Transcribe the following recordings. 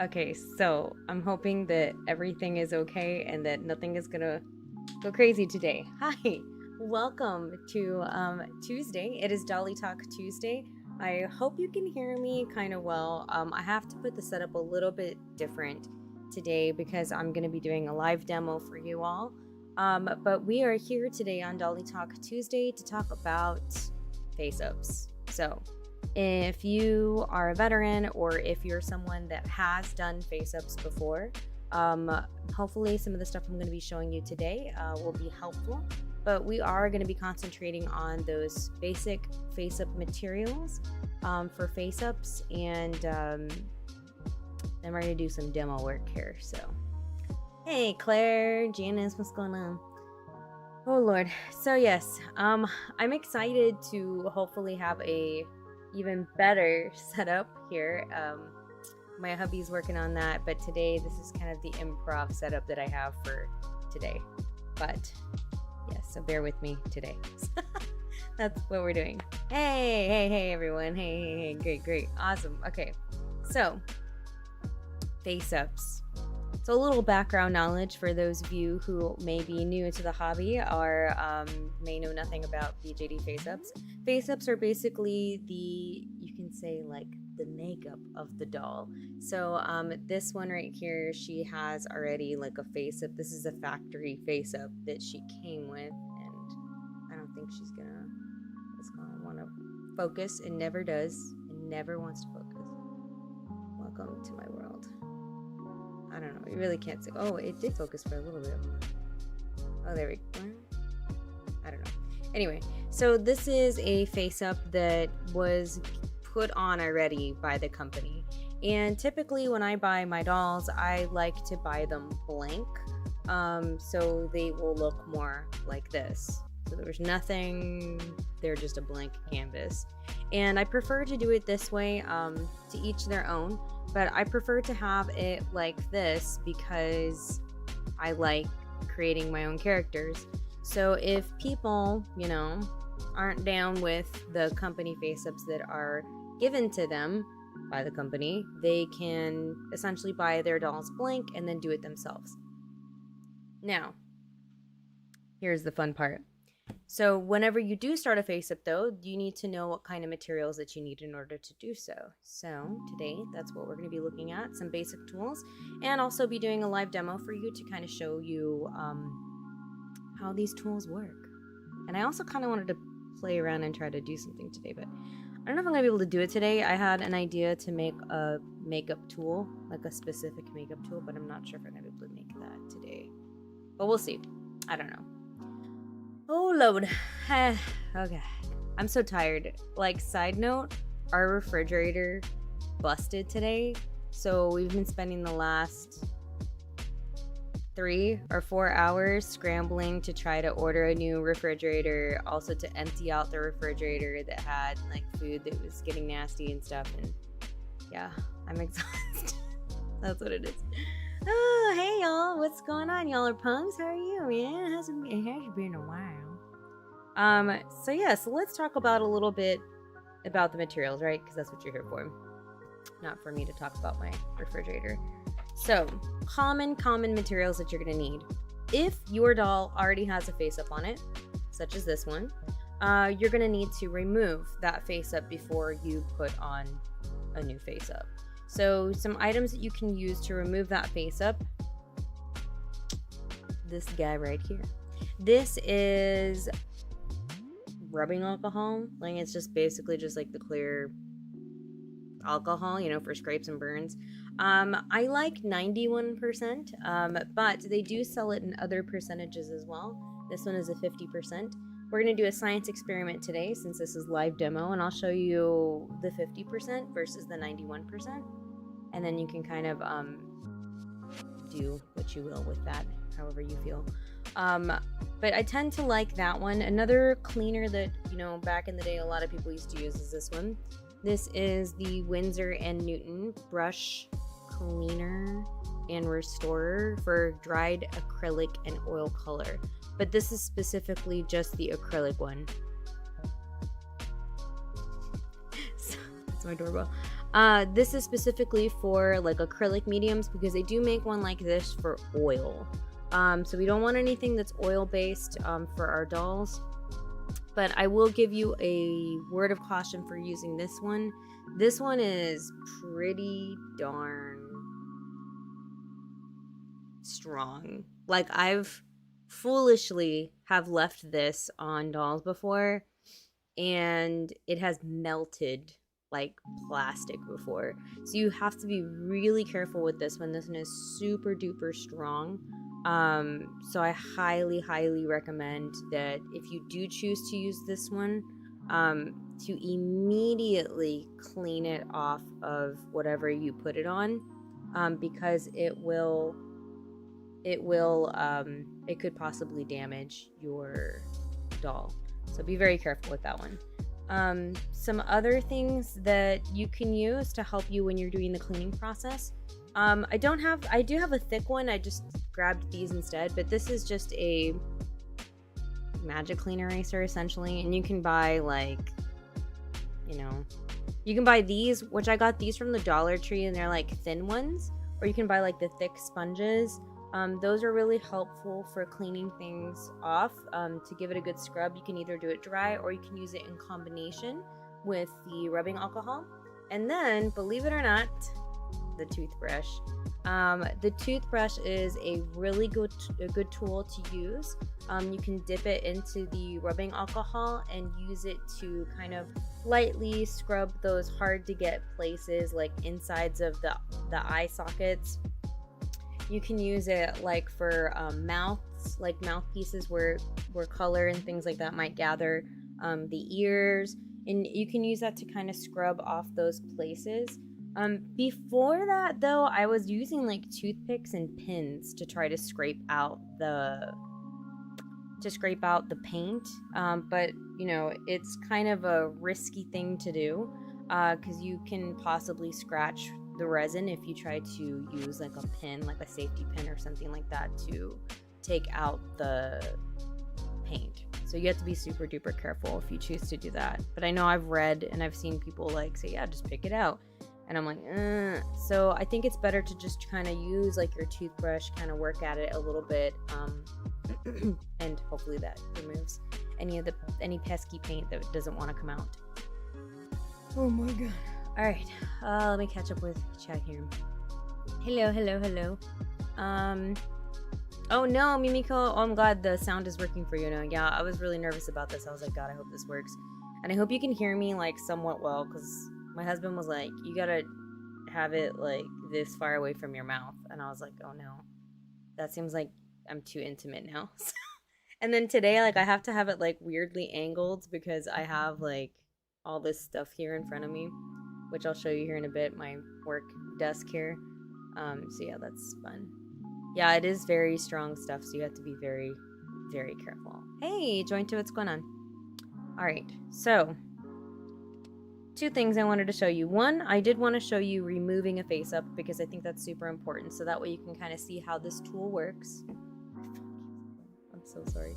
Okay, so I'm hoping that everything is okay and that nothing is gonna go crazy today. Hi, welcome to Tuesday. It is Dolly Talk Tuesday. I hope you can hear me kind of well. I have to put the setup a little bit different today because I'm gonna be doing a live demo for you all. But we are here today on Dolly Talk Tuesday to talk about face-ups. So if you are a veteran or if you're someone that has done face-ups before, hopefully some of the stuff I'm going to be showing you today will be helpful. But we are going to be concentrating on those basic face-up materials for face-ups, and then we're going to do some demo work here. So, hey Claire, Janice, what's going on? Oh Lord. So yes, I'm excited to hopefully have a even better setup here. My hubby's working on that, but today this is kind of the improv setup that I have for today. But yes, so bear with me today. That's what we're doing. Hey everyone. Hey, great, awesome. Okay, so face-ups. So a little background knowledge for those of you who may be new to the hobby or may know nothing about BJD Faceups. Faceups are basically you can say like the makeup of the doll. So this one right here, she has already like a faceup. This is a factory faceup that she came with, and I don't think it's gonna want to focus. It never does. It never wants to focus. Welcome to my world. I don't know. You really can't see. Oh, it did focus for a little bit. Oh, there we go. I don't know. Anyway, so this is a face-up that was put on already by the company. And typically when I buy my dolls, I like to buy them blank. So they will look more like this. So there's nothing, they're just a blank canvas. And I prefer to do it this way, to each their own. But I prefer to have it like this because I like creating my own characters. So if people, aren't down with the company face-ups that are given to them by the company, they can essentially buy their dolls blank and then do it themselves. Now, here's the fun part. So whenever you do start a face-up though, you need to know what kind of materials that you need in order to do so. So today, that's what we're going to be looking at, some basic tools, and also be doing a live demo for you to kind of show you how these tools work. And I also kind of wanted to play around and try to do something today, but I don't know if I'm going to be able to do it today. I had an idea to make a makeup tool, like a specific makeup tool, but I'm not sure if I'm going to be able to make that today. But we'll see. I don't know. Oh, Lord. Okay. I'm so tired. Like, side note, our refrigerator busted today. So we've been spending the last 3 or 4 hours scrambling to try to order a new refrigerator, also to empty out the refrigerator that had like food that was getting nasty and stuff. And yeah, I'm exhausted. That's what it is. Oh, hey y'all, what's going on? Y'all are punks? How are you, man? It has been a while. So let's talk about a little bit about the materials, right? Because that's what you're here for, not for me to talk about my refrigerator. So, common materials that you're gonna need. If your doll already has a face-up on it, such as this one, you're gonna need to remove that face-up before you put on a new face-up. So some items that you can use to remove that face-up, this guy right here. This is rubbing alcohol. Like, it's just basically just like the clear alcohol, for scrapes and burns. I like 91%, but they do sell it in other percentages as well. This one is a 50%. We're going to do a science experiment today since this is live demo, and I'll show you the 50% versus the 91%. And then you can kind of do what you will with that, however you feel. But I tend to like that one. Another cleaner that, back in the day a lot of people used to use is this one. This is the Winsor & Newton Brush Cleaner and Restorer for dried acrylic and oil color. But this is specifically just the acrylic one. So, that's my doorbell. This is specifically for like acrylic mediums because they do make one like this for oil. So we don't want anything that's oil based for our dolls. But I will give you a word of caution for using this one. This one is pretty darn strong. Like, I've foolishly have left this on dolls before, and it has melted like plastic before. So you have to be really careful with this one. This one is super duper strong. So I highly recommend that if you do choose to use this one, to immediately clean it off of whatever you put it on, because it could possibly damage your doll. So be very careful with that one. Some other things that you can use to help you when you're doing the cleaning process. I do have a thick one. I just grabbed these instead, but this is just a magic clean eraser essentially, and you can buy you can buy these, which I got these from the Dollar Tree, and they're like thin ones, or you can buy like the thick sponges. Those are really helpful for cleaning things off. To give it a good scrub, you can either do it dry or you can use it in combination with the rubbing alcohol. And then, believe it or not, the toothbrush. The toothbrush is a really good tool to use. You can dip it into the rubbing alcohol and use it to kind of lightly scrub those hard to get places, like insides of the eye sockets. You can use it like for mouths, like mouthpieces where color and things like that might gather, the ears, and you can use that to kind of scrub off those places. Before that though, I was using like toothpicks and pins to try to scrape out the paint, but it's kind of a risky thing to do, because you can possibly scratch the resin if you try to use like a pin, like a safety pin or something like that, to take out the paint. So you have to be super duper careful if you choose to do that. But I know I've read and I've seen people like say, yeah, just pick it out. And I'm like, So I think it's better to just kind of use like your toothbrush, kind of work at it a little bit, and hopefully that removes any pesky paint that doesn't want to come out. Oh my god. All right, let me catch up with chat here. Hello. Oh no, Mimiko. Oh, I'm glad the sound is working for you now. Yeah, I was really nervous about this. I was like, God, I hope this works. And I hope you can hear me like somewhat well, because my husband was like, you gotta have it like this far away from your mouth. And I was like, oh no, that seems like I'm too intimate now. And then today, like, I have to have it like weirdly angled because I have like all this stuff here in front of me, which I'll show you here in a bit, my work desk here. So yeah, that's fun. Yeah, it is very strong stuff, so you have to be very, very careful. Hey, Joint to what's going on? All right, so two things I wanted to show you. One, I did want to show you removing a face up because I think that's super important, so that way you can kind of see how this tool works. I'm so sorry.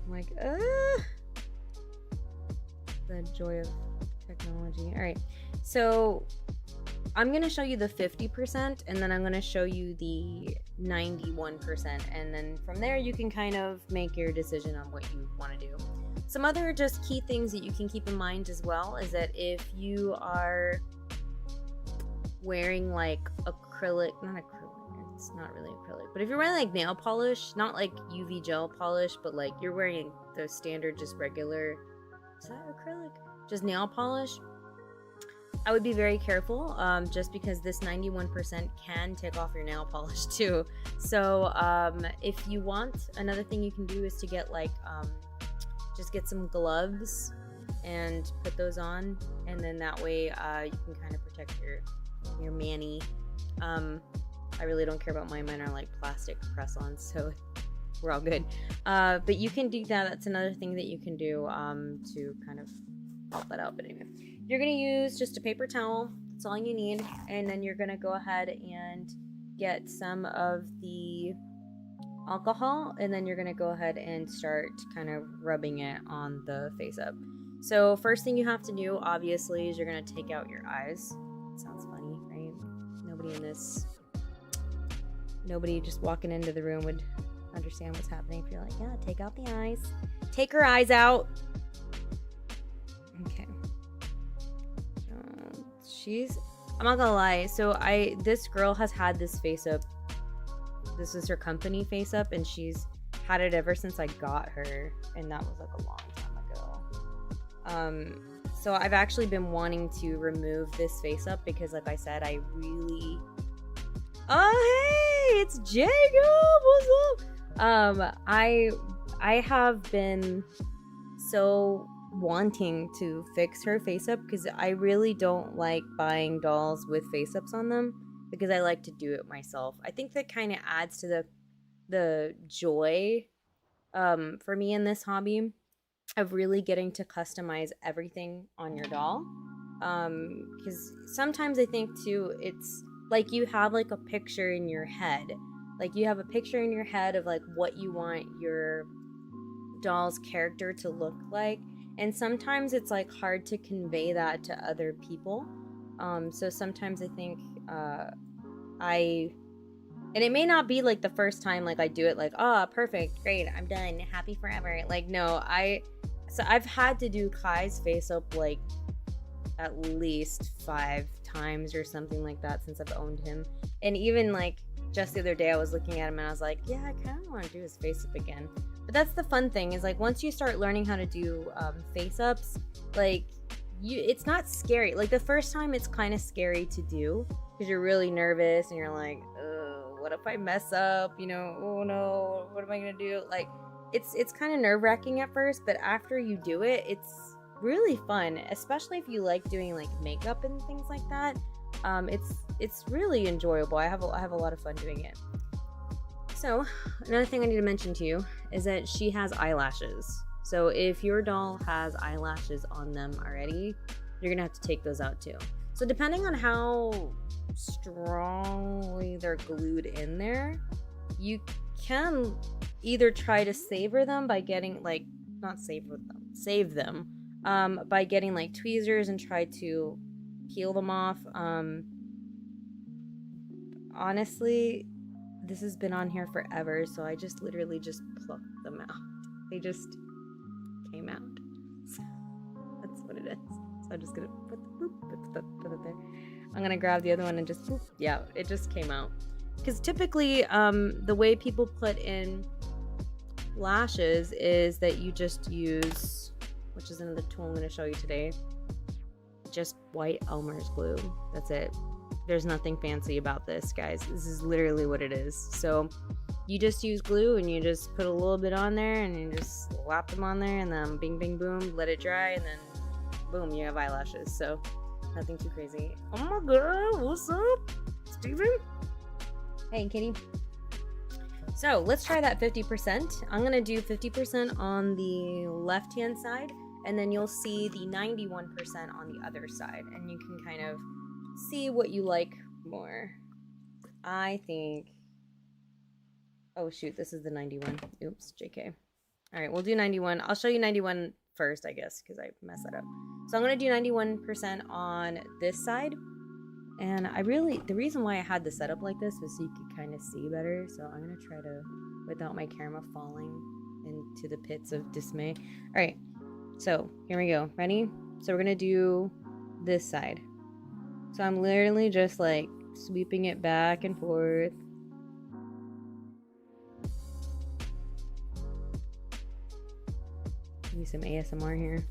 I'm like, the joy of technology. All right, so I'm going to show you the 50%, and then I'm going to show you the 91%, and then from there you can kind of make your decision on what you want to do. Some other just key things that you can keep in mind as well is that if you are wearing like it's not really acrylic, but if you're wearing like nail polish, not like UV gel polish, but like you're wearing the standard just regular, is that acrylic? Just nail polish, I would be very careful, just because this 91% can take off your nail polish too. So if you want, another thing you can do is to get like just get some gloves and put those on, and then that way you can kind of protect your mani. I really don't care about mine. Mine are like plastic press-ons, so we're all good. But you can do that. That's another thing that you can do to kind of help that out. But anyway, you're going to use just a paper towel. That's all you need. And then you're going to go ahead and get some of the alcohol, and then you're going to go ahead and start kind of rubbing it on the face up. So first thing you have to do, obviously, is you're going to take out your eyes. It nobody just walking into the room would understand what's happening if you're like, yeah, take out the eyes. Take her eyes out. Okay. I'm not gonna lie. So this girl has had this face up. This is her company face up, and she's had it ever since I got her, and that was like a long time ago. So I've actually been wanting to remove this face up because, like I said, I really. Oh hey, it's Jacob. What's up? I have been so wanting to fix her face up because I really don't like buying dolls with face ups on them because I like to do it myself. I think that kind of adds to the joy for me in this hobby of really getting to customize everything on your doll. Because sometimes I think too, it's like you have like a picture in your head. Like you have a picture in your head of like what you want your doll's character to look like. And sometimes it's like hard to convey that to other people. So sometimes I think and it may not be like the first time like I do it like, oh, perfect, great, I'm done, happy forever. Like, no, I've had to do Kai's face up like at least 5 times or something like that since I've owned him. And even like just the other day I was looking at him and I was like, yeah, I kind of want to do his face up again. But that's the fun thing is like once you start learning how to do face ups, like it's not scary. Like the first time it's kind of scary to do because you're really nervous and you're like, oh, what if I mess up? You know, oh no, what am I gonna do? Like it's kind of nerve-wracking at first, but after you do it, it's really fun, especially if you like doing like makeup and things like that. It's really enjoyable. I have a lot of fun doing it. So another thing I need to mention to you is that she has eyelashes. So if your doll has eyelashes on them already, you're gonna have to take those out too. So depending on how strongly they're glued in there, you can either try to savor them by getting like save them by getting like tweezers and try to peel them off. Honestly, this has been on here forever, so I just literally just plucked them out. They just came out. So that's what it is. So I'm just gonna put it there. I'm gonna grab the other one and just boop. Yeah, it just came out. Because typically, the way people put in lashes is that you just use, which is another tool I'm gonna show you today, just white Elmer's glue. That's it. There's nothing fancy about this, guys. This is literally what it is. So you just use glue and you just put a little bit on there and you just slap them on there and then bing, bing, boom, let it dry and then boom, you have eyelashes. So nothing too crazy. Oh my god, what's up, Steven? Hey, kitty. So let's try that 50%. I'm gonna do 50% on the left-hand side and then you'll see the 91% on the other side and you can kind of see what you like more. I think, oh shoot, this is the 91. Oops, JK. All right, we'll do 91. I'll show you 91 first, I guess, because I messed that up. So I'm gonna do 91% on this side. And the reason why I had the setup like this was so you could kind of see better. So I'm gonna try to, without my camera falling into the pits of dismay. All right, so here we go. Ready? So we're gonna do this side. So I'm literally just like sweeping it back and forth. Give me some ASMR here.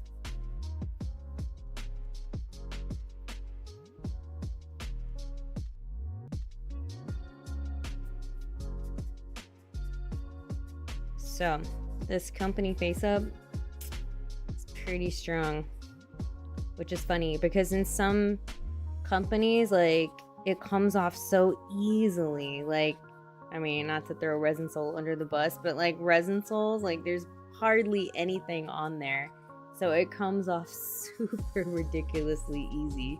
So this company face up is pretty strong, which is funny because in some companies, like, it comes off so easily. Like, I mean, not to throw Resin Soul under the bus, but like Resin Souls, like there's hardly anything on there, so it comes off super ridiculously easy.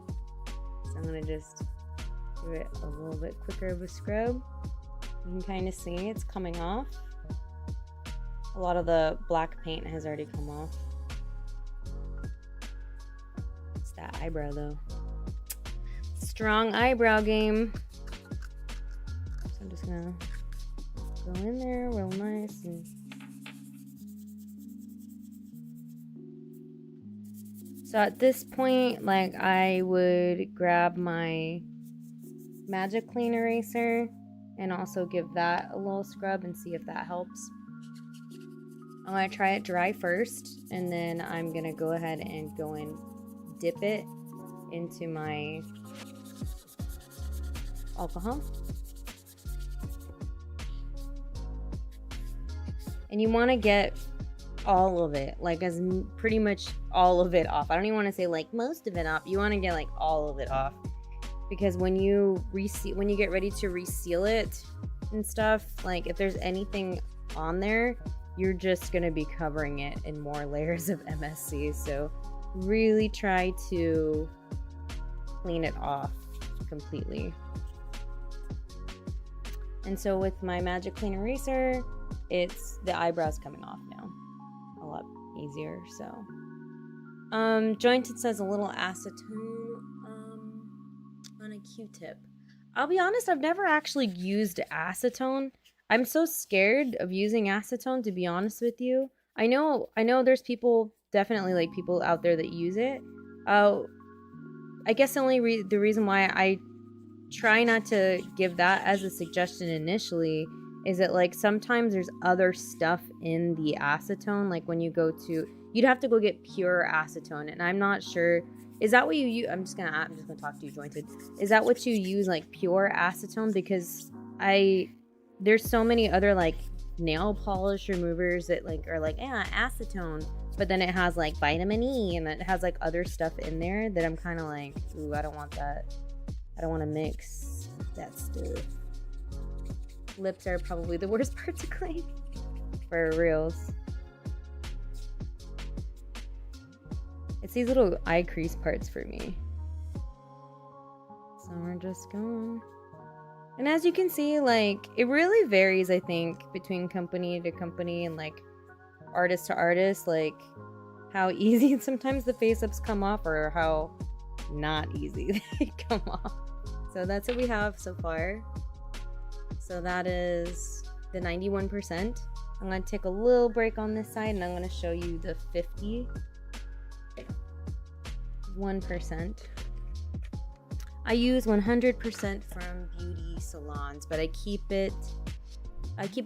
So I'm gonna just do it a little bit quicker of a scrub. You can kind of see it's coming off. A lot of the black paint has already come off. It's that eyebrow though. Strong eyebrow game. I'm just gonna go in there real nice and so at this point, like, I would grab my Magic Clean Eraser and also give that a little scrub and see if that helps. I'm going to try it dry first, and then I'm going to go ahead and go and dip it into my alcohol. And you want to get all of it, like as pretty much all of it off. I don't even want to say like most of it off. You want to get like all of it off, because when you get ready to reseal it and stuff, like if there's anything on there, you're just going to be covering it in more layers of MSC. So really try to clean it off completely. And so with my Magic Clean Eraser, it's the eyebrows coming off now a lot easier. So Jointed says a little acetone on a Q-tip. I'll be honest, I've never actually used acetone. I'm so scared of using acetone, to be honest with you. I know there's people, definitely like people out there that use it. I guess the reason why I try not to give that as a suggestion initially is that like sometimes there's other stuff in the acetone. Like when you go to, you'd have to go get pure acetone, and I'm not sure. Is that what you use? I'm just gonna talk to you, Jointed. Is that what you use, like pure acetone? Because there's so many other like nail polish removers that like are like acetone, but then it has like vitamin E and it has like other stuff in there that I'm kind of like, ooh, I don't want that. I don't want to mix that stuff. Lips are probably the worst part to clean, for reals. It's these little eye crease parts for me. So we're just going. And as you can see, like, it really varies, I think, between company to company and like artist to artist, like how easy sometimes the face ups come off or how not easy they come off. So that's what we have so far. So that is the 91%. I'm going to take a little break on this side and I'm going to show you the 51%. I use 100% from beauty salons, but I keep a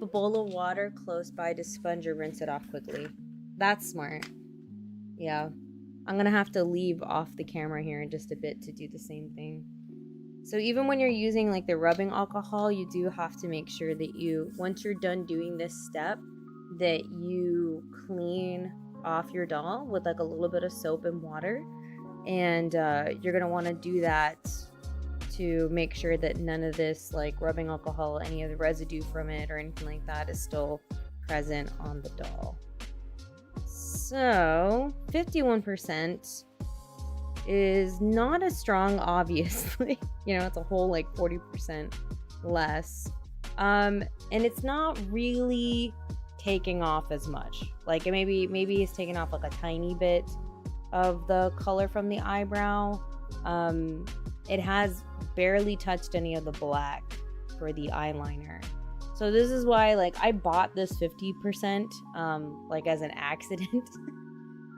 bowl of water close by to sponge or rinse it off quickly. That's smart. Yeah. I'm going to have to leave off the camera here in just a bit to do the same thing. So even when you're using like the rubbing alcohol, you do have to make sure that once you're done doing this step, that you clean off your doll with like a little bit of soap and water. And you're going to want to do that to make sure that none of this like rubbing alcohol, any of the residue from it or anything like that is still present on the doll. So 51% is not as strong, obviously. You know, it's a whole like 40% less. And it's not really taking off as much. Like maybe it's taking off like a tiny bit of the color from the eyebrow. It has barely touched any of the black for the eyeliner. So this is why like I bought this 50% like as an accident.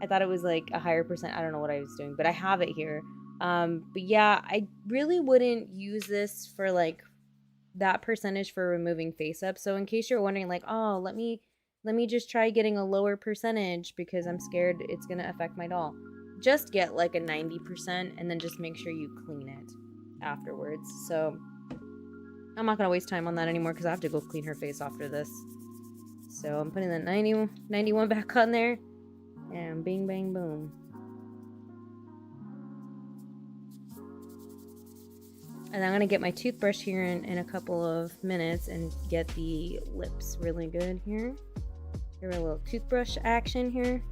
I thought it was like a higher percent. I don't know what I was doing, but I have it here. But yeah, I really wouldn't use this for like that percentage for removing face up. So in case you're wondering like, oh, let me just try getting a lower percentage because I'm scared it's going to affect my doll. Just get like a 90% and then just make sure you clean it afterwards. So I'm not going to waste time on that anymore because I have to go clean her face after this. So I'm putting that 91 back on there. And bing, bang, boom. And I'm going to get my toothbrush here in a couple of minutes and get the lips really good here. Give a little toothbrush action here.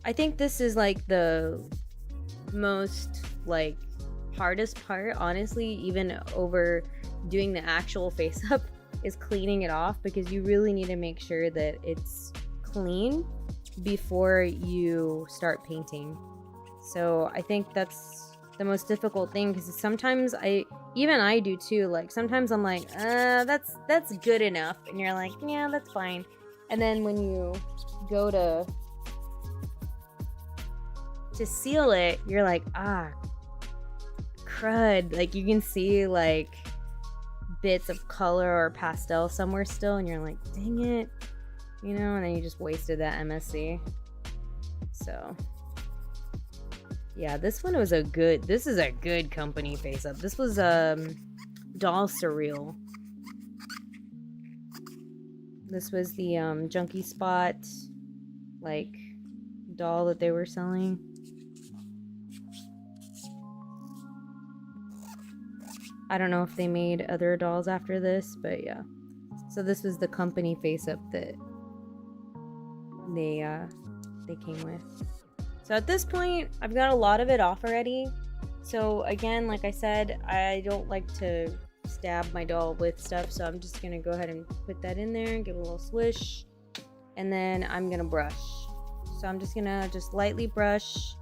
I think this is like the most like hardest part, honestly, even over doing the actual face up, is cleaning it off, because you really need to make sure that it's clean before you start painting. So I think that's the most difficult thing, because sometimes I do too. Like sometimes I'm like, that's good enough, and you're like, yeah, that's fine. And then when you go to seal it, you're like, crud. Like you can see like bits of color or pastel somewhere still, and you're like, dang it, you know, and then you just wasted that MSC. So yeah, this is a good company face up. This was Doll Surreal. This was the Junkie Spot like doll that they were selling. I don't know if they made other dolls after this, but yeah. So this was the company face up that they came with. So at this point, I've got a lot of it off already. So again, like I said, I don't like to stab my doll with stuff, so I'm just gonna go ahead and put that in there and give it a little swish, and then I'm gonna brush. So I'm just gonna lightly brush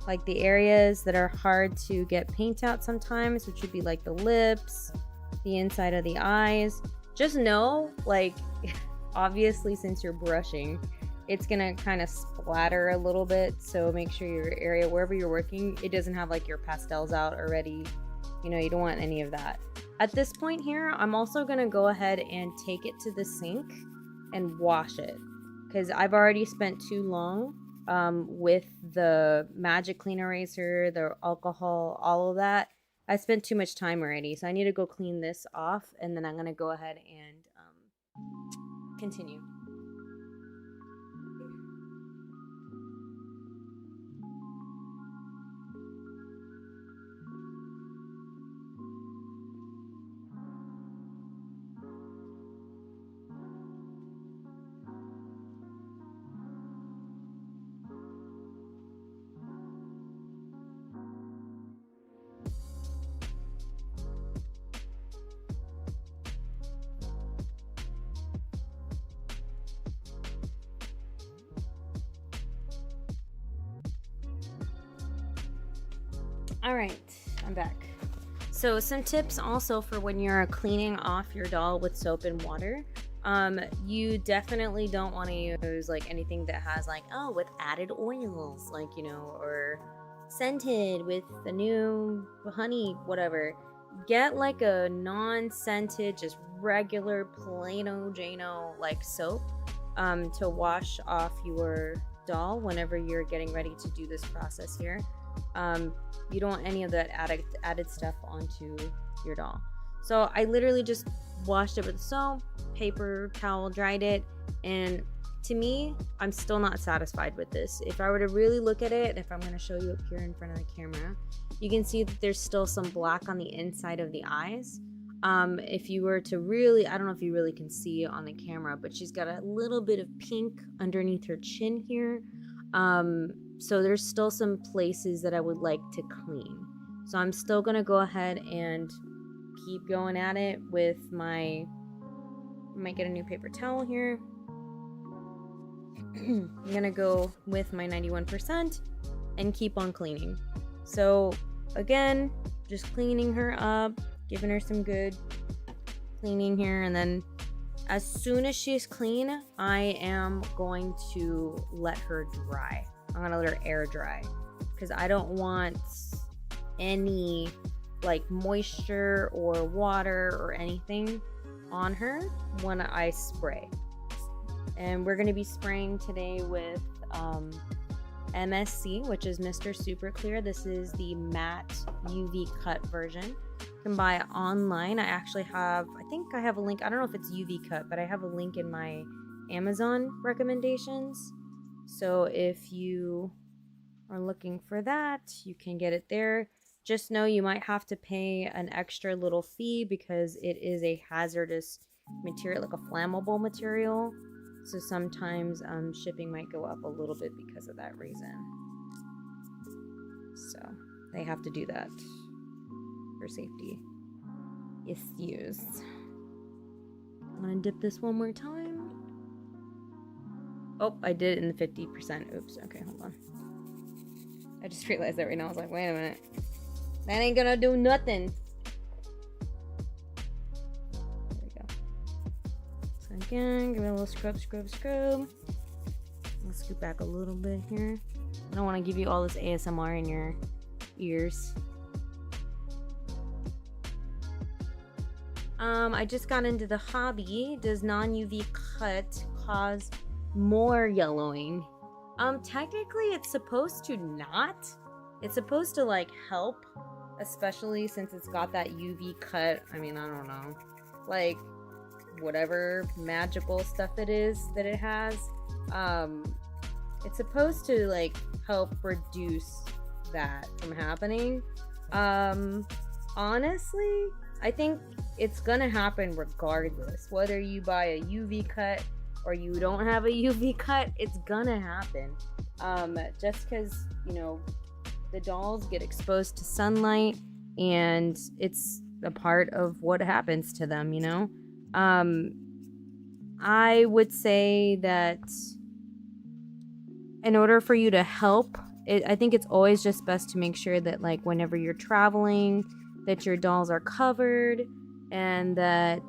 like the areas that are hard to get paint out sometimes, which would be like the lips, the inside of the eyes. Just know, like, obviously since you're brushing, it's gonna kind of splatter a little bit, so make sure your area, wherever you're working, it doesn't have like your pastels out already. You know, you don't want any of that. At this point here, I'm also gonna go ahead and take it to the sink and wash it, because I've already spent too long with the magic clean eraser, the alcohol, all of that. I spent too much time already, so I need to go clean this off, and then I'm gonna go ahead and continue. All right, I'm back. So some tips also for when you're cleaning off your doll with soap and water. You definitely don't want to use like anything that has like, oh, with added oils, like, you know, or scented with the new honey, whatever. Get like a non-scented, just regular plaino Jano like soap to wash off your doll whenever you're getting ready to do this process here. You don't want any of that added stuff onto your doll. So I literally just washed it with soap, paper towel, dried it, and to me, I'm still not satisfied with this. If I were to really look at it, if I'm going to show you up here in front of the camera, you can see that there's still some black on the inside of the eyes. If you were to really, I don't know if you really can see on the camera, but she's got a little bit of pink underneath her chin here. So there's still some places that I would like to clean. So I'm still going to go ahead and keep going at it with I might get a new paper towel here. I'm going to go with my 91% and keep on cleaning. So again, just cleaning her up, giving her some good cleaning here, and then as soon as she's clean, I am going to let her dry. I'm gonna let her air dry because I don't want any like moisture or water or anything on her when I spray. And we're gonna be spraying today with MSC, which is Mr. Super Clear. This is the matte UV cut version. You can buy it online. I think I have a link. I don't know if it's UV cut, but I have a link in my Amazon recommendations. So if you are looking for that, you can get it there. Just know you might have to pay an extra little fee because it is a hazardous material, like a flammable material. So sometimes shipping might go up a little bit because of that reason. So they have to do that for safety issues. I'm gonna dip this one more time. Oh, I did it in the 50%. Oops. Okay, hold on. I just realized that right now. I was like, wait a minute. That ain't gonna do nothing. There we go. So again, give it a little scrub. Let's scoot back a little bit here. I don't want to give you all this ASMR in your ears. I just got into the hobby. Does non-UV cut cause more yellowing? Technically it's supposed to not. It's supposed to like help, especially since it's got that UV cut. I mean, I don't know, like whatever magical stuff it is that it has. It's supposed to like help reduce that from happening. Honestly, I think it's gonna happen regardless. Whether you buy a UV cut or you don't have a UV cut, it's gonna happen. Just because, you know, the dolls get exposed to sunlight and it's a part of what happens to them, you know? I would say that in order for you to help, I think it's always just best to make sure that, like, whenever you're traveling, that your dolls are covered and that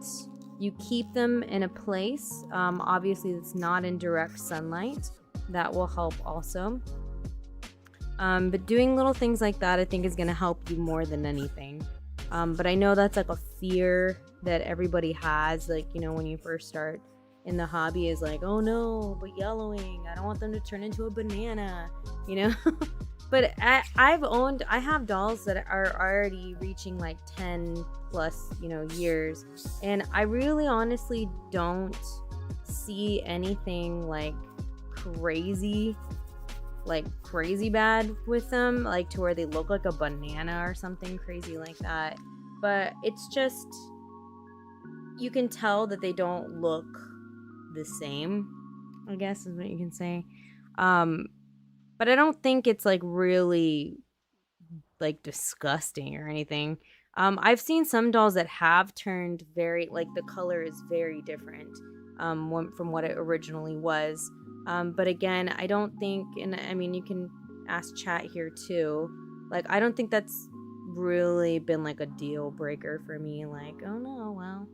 you keep them in a place, obviously that's not in direct sunlight. That will help also. But doing little things like that, I think, is going to help you more than anything. But I know that's like a fear that everybody has, like, you know, when you first start in the hobby, is like, oh no, but yellowing, I don't want them to turn into a banana, you know? But I have dolls that are already reaching like 10 plus, you know, years, and I really honestly don't see anything like crazy bad with them, like to where they look like a banana or something crazy like that. But it's just, you can tell that they don't look the same, I guess is what you can say. But I don't think it's like really like disgusting or anything. I've seen some dolls that have turned very, like, the color is very different from what it originally was. But again, I don't think, and I mean, you can ask chat here too, like, I don't think that's really been like a deal breaker for me. Like, oh no, well,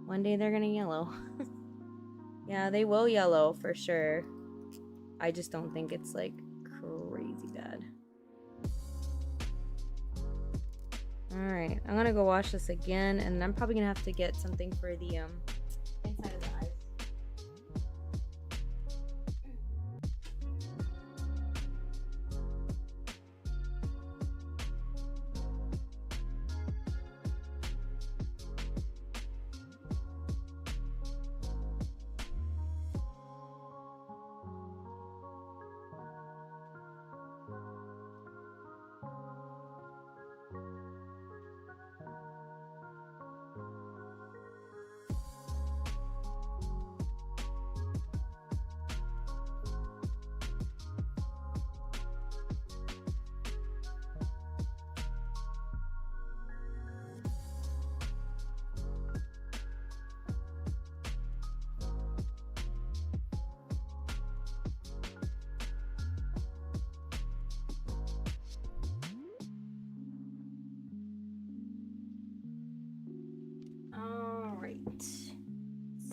one day they're gonna yellow. Yeah, they will yellow for sure. I just don't think it's like crazy bad. Alright, I'm gonna go wash this again, and I'm probably gonna have to get something for the inside of the eyes.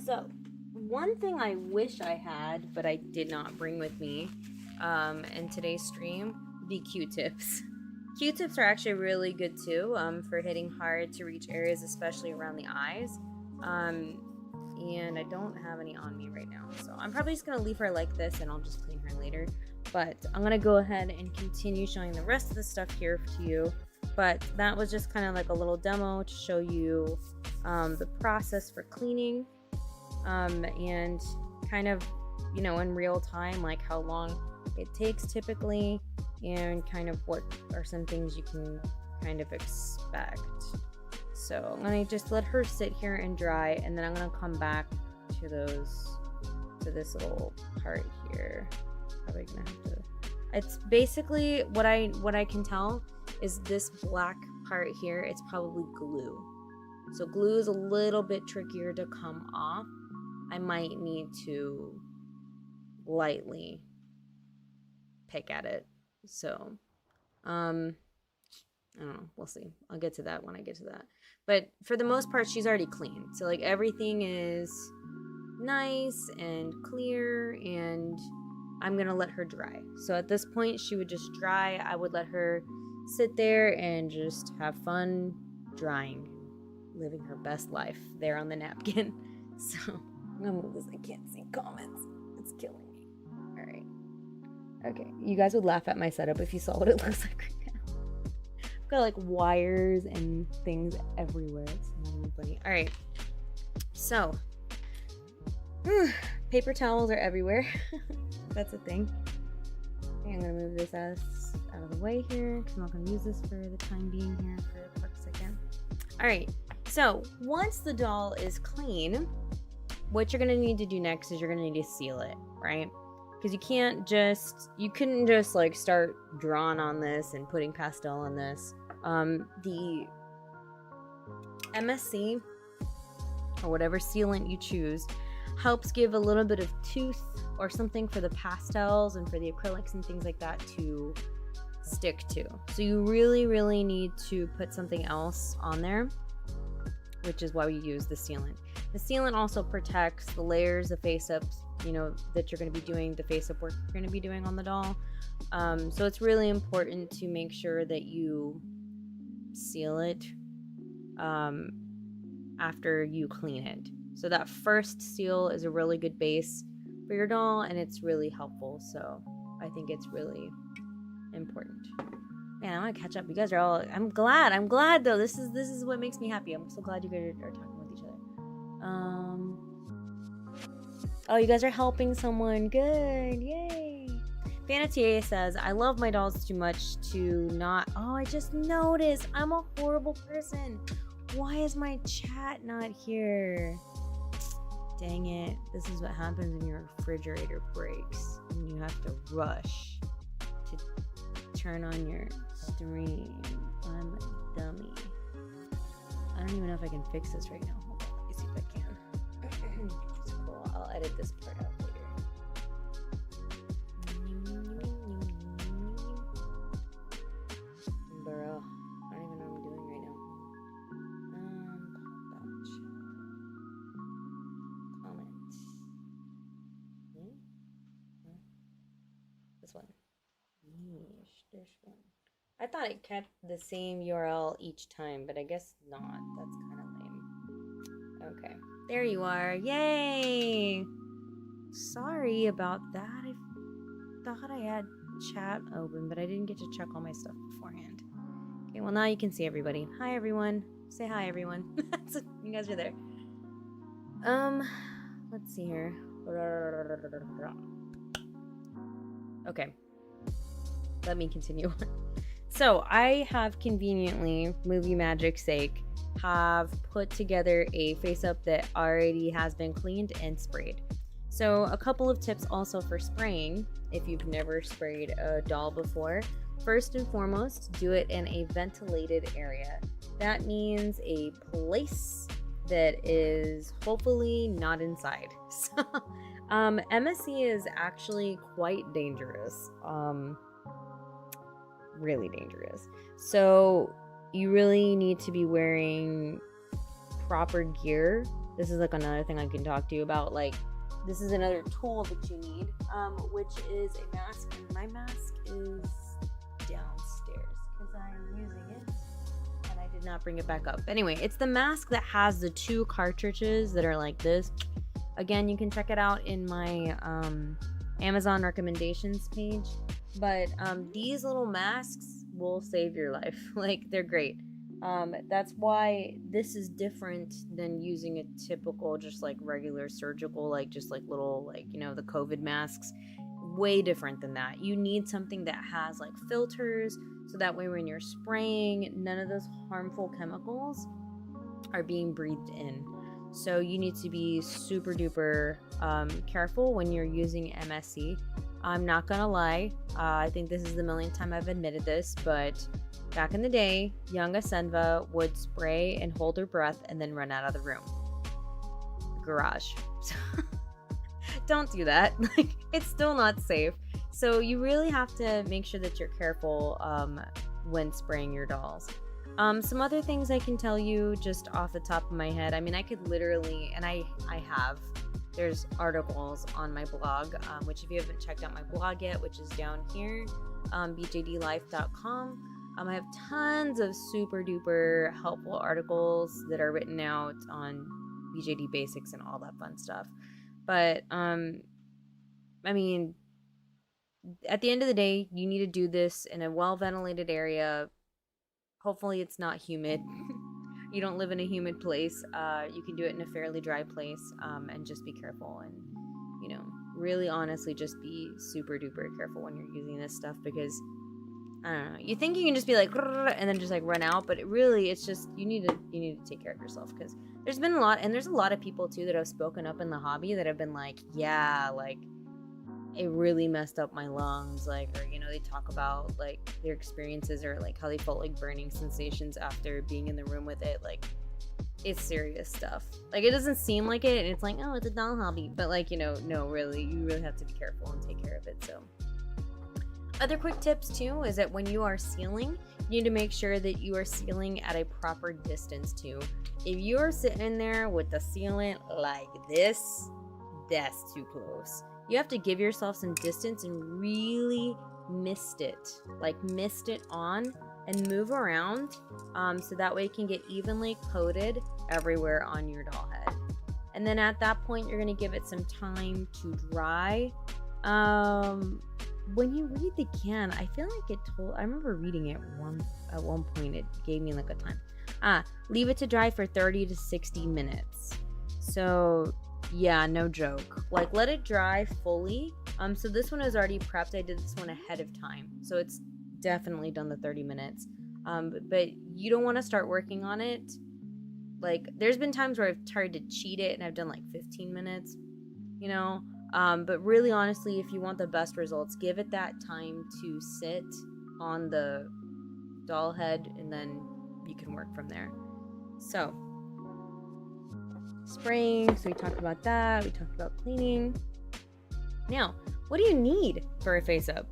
So, one thing I wish I had, but I did not bring with me in today's stream, be Q-tips. Q-tips are actually really good too for hitting hard to reach areas, especially around the eyes. And I don't have any on me right now, so I'm probably just going to leave her like this and I'll just clean her later. But I'm going to go ahead and continue showing the rest of the stuff here to you. But that was just kind of like a little demo to show you the process for cleaning. And kind of, you know, in real time, like how long it takes typically, and kind of what are some things you can kind of expect. So I'm gonna just let her sit here and dry, and then I'm gonna come back to this little part here. Probably gonna have to. It's basically what I can tell is this black part here. It's probably glue. So glue is a little bit trickier to come off. I might need to lightly pick at it. So, I don't know. We'll see. I'll get to that when I get to that. But for the most part, she's already clean. So like everything is nice and clear, and I'm gonna let her dry. So at this point, she would just dry. I would let her sit there and just have fun drying, living her best life there on the napkin. So I'm gonna move this. I can't see comments. It's killing me. All right. Okay. You guys would laugh at my setup if you saw what it looks like right now. I've got like wires and things everywhere. It's not even funny. All right. So paper towels are everywhere. That's a thing. Okay, I'm gonna move this ass out of the way here because I'm not gonna use this for the time being here for a quick second. All right. So once the doll is clean, what you're gonna need to do next is you're gonna need to seal it, right? Because you couldn't just like start drawing on this and putting pastel on this. The MSC or whatever sealant you choose helps give a little bit of tooth or something for the pastels and for the acrylics and things like that to stick to. So you really, really need to put something else on there, which is why we use the sealant. The sealant also protects the layers of face-ups, that you're going to be doing, the face-up work you're going to be doing on the doll. So it's really important to make sure that you seal it after you clean it. So that first seal is a really good base for your doll, and it's really helpful. So I think it's really important. Man, I want to catch up. You guys are all. I'm glad though. This is what makes me happy. I'm so glad you guys are talking with each other. Oh, you guys are helping someone. Good. Yay. Fanatier says, I love my dolls too much to not. Oh, I just noticed. I'm a horrible person. Why is my chat not here? Dang it. This is what happens when your refrigerator breaks and you have to rush to turn on your stream. I'm a dummy. I don't even know if I can fix this right now. Hold on, let me see if I can. It's cool. I'll edit this part out later. Bro, I don't even know what I'm doing right now. Comment. This one. Yeesh, there's one. I thought it kept the same URL each time, but I guess not. That's kind of lame. Okay, there you are. Yay! Sorry about that. I thought I had chat open, but I didn't get to check all my stuff beforehand. Okay, well now you can see everybody. Hi everyone. Say hi everyone. So you guys are there. Let's see here. Okay. Let me continue. So I have conveniently, movie magic's sake, have put together a face up that already has been cleaned and sprayed. So a couple of tips also for spraying, if you've never sprayed a doll before. First and foremost, do it in a ventilated area. That means a place that is hopefully not inside. So, MSC is actually quite dangerous. Really dangerous. So you really need to be wearing proper gear. This is like another thing I can talk to you about. Like, this is another tool that you need, which is a mask. And my mask is downstairs because I'm using it and I did not bring it back up. Anyway, it's the mask that has the 2 cartridges that are like this. Again, you can check it out in my Amazon recommendations page. But these little masks will save your life. Like, they're great. That's why this is different than using a typical, just like regular surgical, like just like little, like, the COVID masks. Way different than that. You need something that has like filters, so that way when you're spraying, none of those harmful chemicals are being breathed in. So you need to be super duper careful when you're using MSC. I'm not gonna lie, I think this is the millionth time I've admitted this, but back in the day, young Asenva would spray and hold her breath and then run out of the room. Garage. Don't do that. Like, it's still not safe. So you really have to make sure that you're careful when spraying your dolls. Some other things I can tell you just off the top of my head. I mean, I could literally, and I have, there's articles on my blog, which if you haven't checked out my blog yet, which is down here, bjdlife.com. I have tons of super duper helpful articles that are written out on BJD basics and all that fun stuff. But, I mean, at the end of the day, you need to do this in a well-ventilated area. Hopefully it's not humid. You don't live in a humid place. You can do it in a fairly dry place, and just be careful. And, you know, really honestly, just be super duper careful when you're using this stuff, because I don't know. You think you can just be like, and then just like run out, but it's just, you need to take care of yourself, because there's been a lot, and there's a lot of people too that have spoken up in the hobby that have been like, yeah, like it really messed up my lungs, like, or, you know, they talk about like their experiences or like how they felt like burning sensations after being in the room with it. Like, it's serious stuff. Like, it doesn't seem like it, and it's like, oh, it's a doll hobby, but like, you know, no, really, you really have to be careful and take care of it. So other quick tips too is that when you are sealing, you need to make sure that you are sealing at a proper distance too. If you're sitting in there with the sealant like this, that's too close. You have to give yourself some distance and really mist it on and move around, so that way it can get evenly coated everywhere on your doll head. And then at that point, you're going to give it some time to dry. When you read the can, I feel like I remember reading it at one point, it gave me like a time. Leave it to dry for 30 to 60 minutes. So yeah, no joke. Like, let it dry fully. So this one is already prepped. I did this one ahead of time, so it's definitely done the 30 minutes. But you don't want to start working on it. Like, there's been times where I've tried to cheat it and I've done like 15 minutes, you know. But really, honestly, if you want the best results, give it that time to sit on the doll head, and then you can work from there. So, spraying, so we talked about that. We talked about cleaning. Now, what do you need for a face up?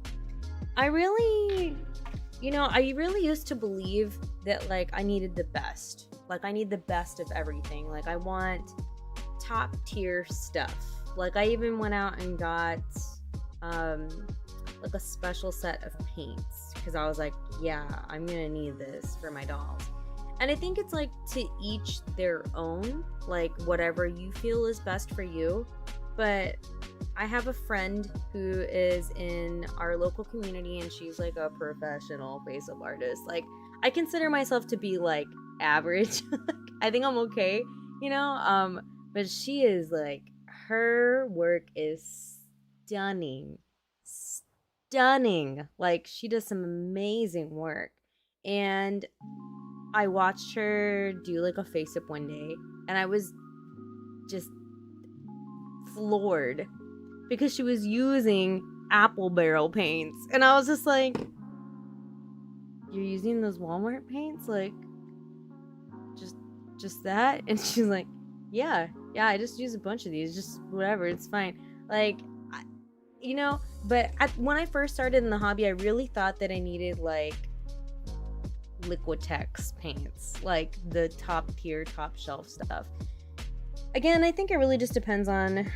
I really used to believe that, like, I needed the best. Like, I need the best of everything. Like, I want top tier stuff. Like, I even went out and got like a special set of paints, because I was like, yeah, I'm gonna need this for my dolls. And I think it's like to each their own, like whatever you feel is best for you. But I have a friend who is in our local community, and she's like a professional face-up artist. Like, I consider myself to be like average. I think I'm okay, you know? But she is like, her work is stunning. Like, she does some amazing work. And I watched her do like a face up one day, and I was just floored because she was using apple barrel paints, and I was just like, you're using those Walmart paints? Like, just that? And she's like, yeah, I just use a bunch of these, just whatever, it's fine. Like, you know, but when I first started in the hobby, I really thought that I needed like Liquitex paints, like the top tier, top shelf stuff. Again, I think it really just depends on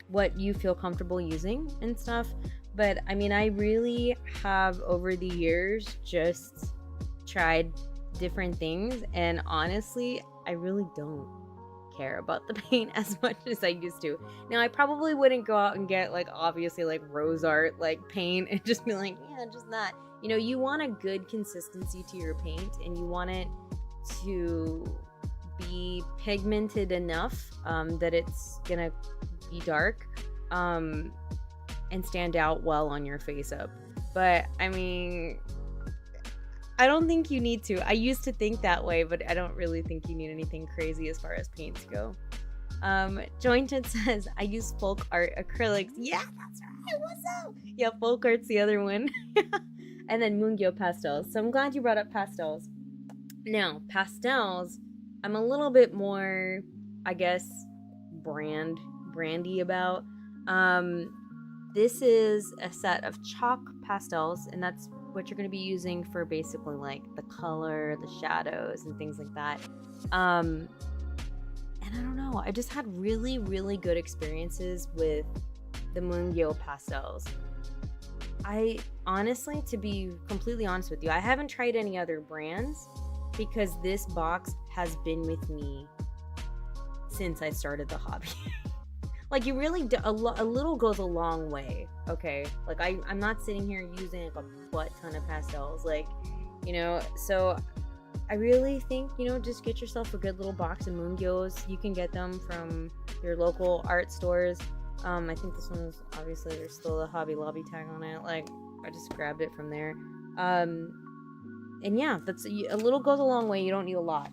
what you feel comfortable using and stuff. But I mean, I really have over the years just tried different things, and honestly, I really don't care about the paint as much as I used to. Now, I probably wouldn't go out and get like obviously like rose art like paint and just be like, yeah, just that. You know, you want a good consistency to your paint, and you want it to be pigmented enough that it's gonna be dark and stand out well on your face up. But I mean, I don't think you need to. I used to think that way, but I don't really think you need anything crazy as far as paints go. Jointed says, I use folk art acrylics. Yeah, that's right. What's up? Yeah, folk art's the other one. And then Mungyo pastels. So I'm glad you brought up pastels. Now, pastels, I'm a little bit more, I guess, brandy about. This is a set of chalk pastels, and that's what you're going to be using for basically like the color, the shadows, and things like that. And I don't know, I just had really, really good experiences with the Mungyo pastels. I honestly, to be completely honest with you, I haven't tried any other brands because this box has been with me since I started the hobby. Like, you really do, a little goes a long way, okay? Like, I'm not sitting here using like a butt ton of pastels, like, you know, so I really think, you know, just get yourself a good little box of Mungyos. You can get them from your local art stores. I think this one's, obviously, there's still a Hobby Lobby tag on it, like, I just grabbed it from there. And yeah, that's, a little goes a long way, you don't need a lot.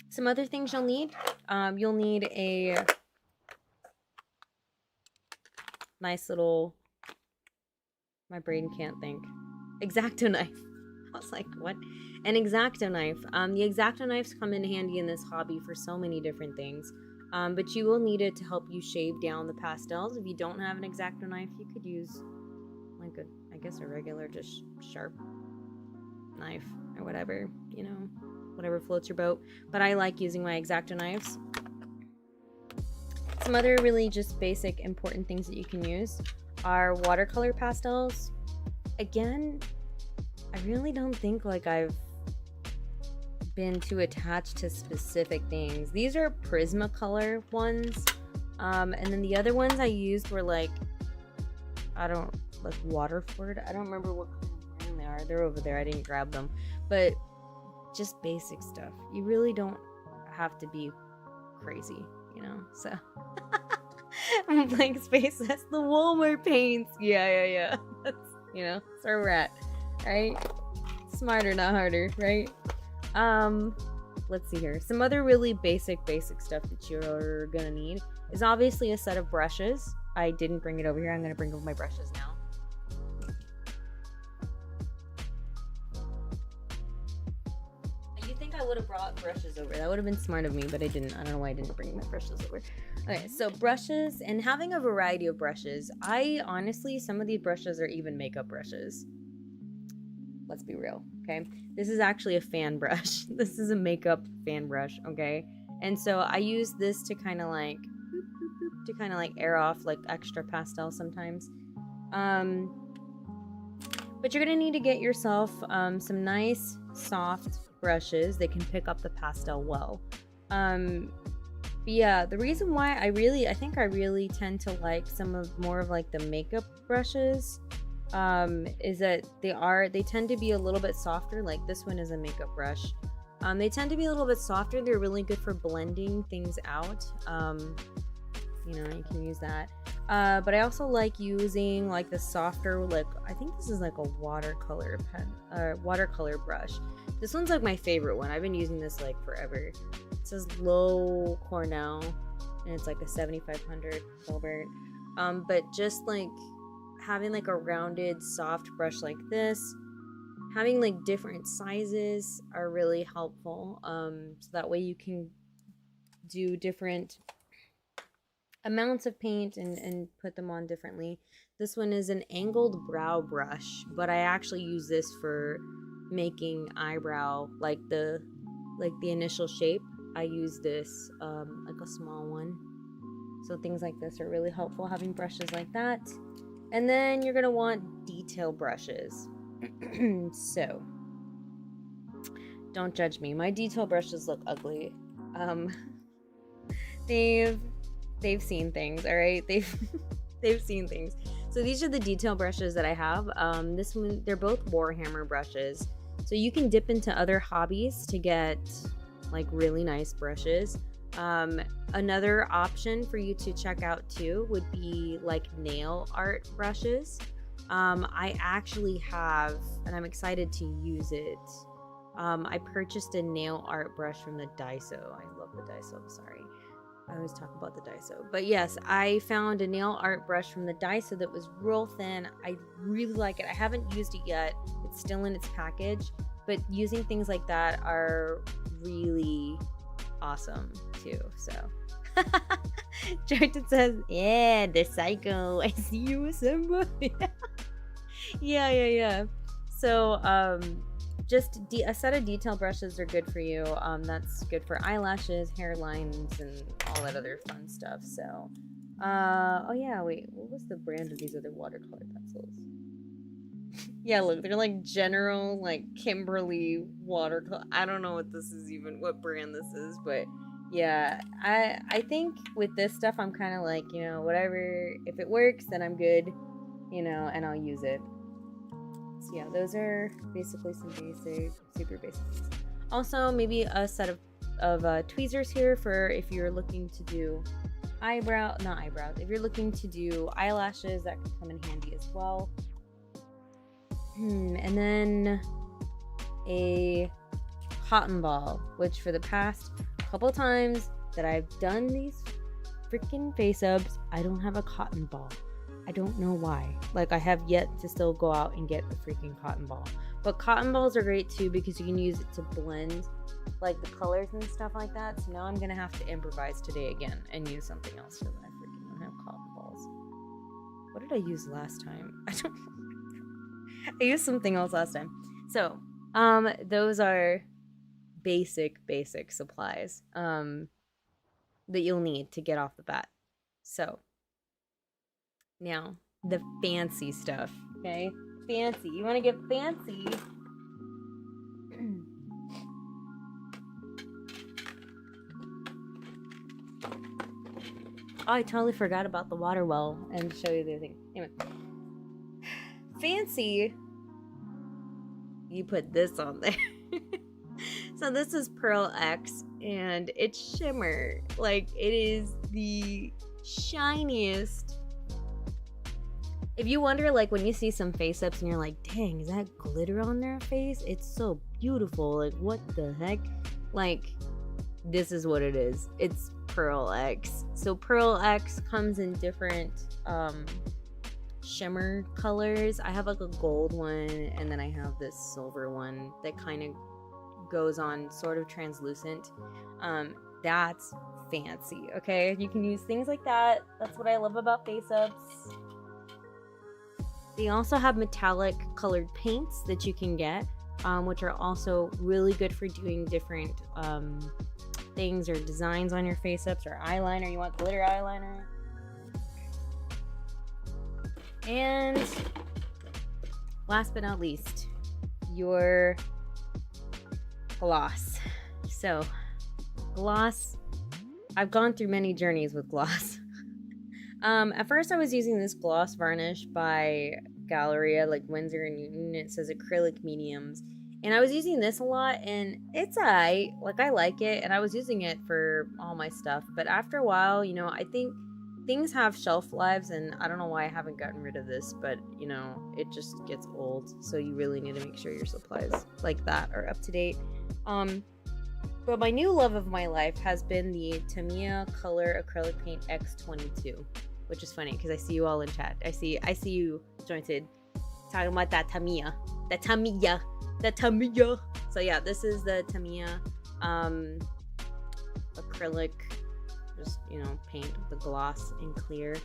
Some other things you'll need a nice little, my brain can't think, X-Acto knife. I was like, what? An X-Acto knife. The X-Acto knives come in handy in this hobby for so many different things, but you will need it to help you shave down the pastels. If you don't have an X-Acto knife, you could use like I guess a regular, just sharp knife or whatever, you know, whatever floats your boat. But I like using my X-Acto knives. Some other really just basic important things that you can use are watercolor pastels. Again, I really don't think like I've been too attached to specific things. These are Prismacolor ones, and then the other ones I used were like, like Waterford. I don't remember what kind of brand they are. They're over there. I didn't grab them, but just basic stuff. You really don't have to be crazy, you know. So blank space. That's the Walmart paints. Yeah. That's, you know, that's where we're at, right? Smarter, not harder, right? Let's see here. Some other really basic stuff that you're gonna need is obviously a set of brushes. I didn't bring it over here. I'm gonna bring over my brushes now. You think I would have brought brushes over? That would have been smart of me, but I didn't. I don't know why I didn't bring my brushes over. Okay, so brushes, and having a variety of brushes. I honestly, some of these brushes are even makeup brushes. Let's be real, okay? This is actually a fan brush. This is a makeup fan brush, okay? And so I use this to kind of like, to kind of like air off like extra pastel sometimes. But you're gonna need to get yourself some nice soft brushes that can pick up the pastel well. But yeah, the reason why I think I really tend to like some of more of like the makeup brushes is that they tend to be a little bit softer. Like this one is a makeup brush. They tend to be a little bit softer. They're really good for blending things out. You know, you can use that. But I also like using like the softer, like I think this is like a watercolor brush. This one's like my favorite one. I've been using this like forever. It says Low Cornell, and it's like a 7500 Filbert. But just like having like a rounded soft brush like this, having like different sizes are really helpful. So that way you can do different amounts of paint and put them on differently. This one is an angled brow brush, but I actually use this for making eyebrow, like the initial shape. I use this like a small one. So things like this are really helpful, having brushes like that. And then you're gonna want detail brushes. So don't judge me. My detail brushes look ugly. They've seen things, all right? They've seen things. So these are the detail brushes that I have. This one, they're both Warhammer brushes. So you can dip into other hobbies to get like really nice brushes. Another option for you to check out too would be like nail art brushes. I actually have, and I'm excited to use it. I purchased a nail art brush from the Daiso. I love the Daiso, I'm sorry. I always talk about the Daiso. But yes, I found a nail art brush from the Daiso that was real thin. I really like it. I haven't used it yet. It's still in its package. But using things like that are really awesome too. So Jordan says, yeah, the psycho. I see you, Asenva. Yeah. So, just a set of detail brushes are good for you. That's good for eyelashes, hairlines, and all that other fun stuff. So, oh yeah, wait, what was the brand of these other watercolor pencils? Yeah, look, they're like General, like Kimberly watercolor. I don't know what this is even, what brand this is, but yeah, I think with this stuff, I'm kind of like, whatever. If it works, then I'm good, and I'll use it. So yeah, those are basically some super basic things. Also, maybe a set of tweezers here for if you're looking to do if you're looking to do eyelashes, that could come in handy as well. And then a cotton ball, which for the past couple times that I've done these freaking face ups, I don't have a cotton ball. I don't know why. Like, I have yet to still go out and get a freaking cotton ball. But cotton balls are great too because you can use it to blend like the colors and stuff like that. So now I'm gonna have to improvise today again and use something else because I freaking don't have cotton balls. What did I use last time? I used something else last time. So, those are basic supplies that you'll need to get off the bat. So, now the fancy stuff, okay? Fancy. You want to get fancy? Oh, I totally forgot about the water well and show you the other thing. Anyway. Fancy, you put this on there. So this is Pearl X and it's shimmer. Like, it is the shiniest. If you wonder, like, when you see some face ups and you're like, dang, is that glitter on their face? It's so beautiful. Like, what the heck? Like, this is what it is. It's Pearl X. So Pearl X comes in different shimmer colors. I have like a gold one, and then I have this silver one that kind of goes on sort of translucent. That's fancy. Okay, you can use things like that. That's what I love about face ups. They also have metallic colored paints that you can get, which are also really good for doing different things or designs on your face ups or eyeliner. You want glitter eyeliner. And last but not least, your gloss. So, gloss, I've gone through many journeys with gloss. At first I was using this gloss varnish by Galleria, like Winsor & Newton. It says acrylic mediums. And I was using this a lot, and it's alright. Like, I like it, and I was using it for all my stuff. But after a while, I think things have shelf lives, and I don't know why I haven't gotten rid of this, but, it just gets old. So you really need to make sure your supplies like that are up to date. But my new love of my life has been the Tamiya Color Acrylic Paint X22, which is funny because I see you all in chat. I see you jointed talking about that Tamiya. So yeah, this is the Tamiya acrylic, just paint with the gloss in clear.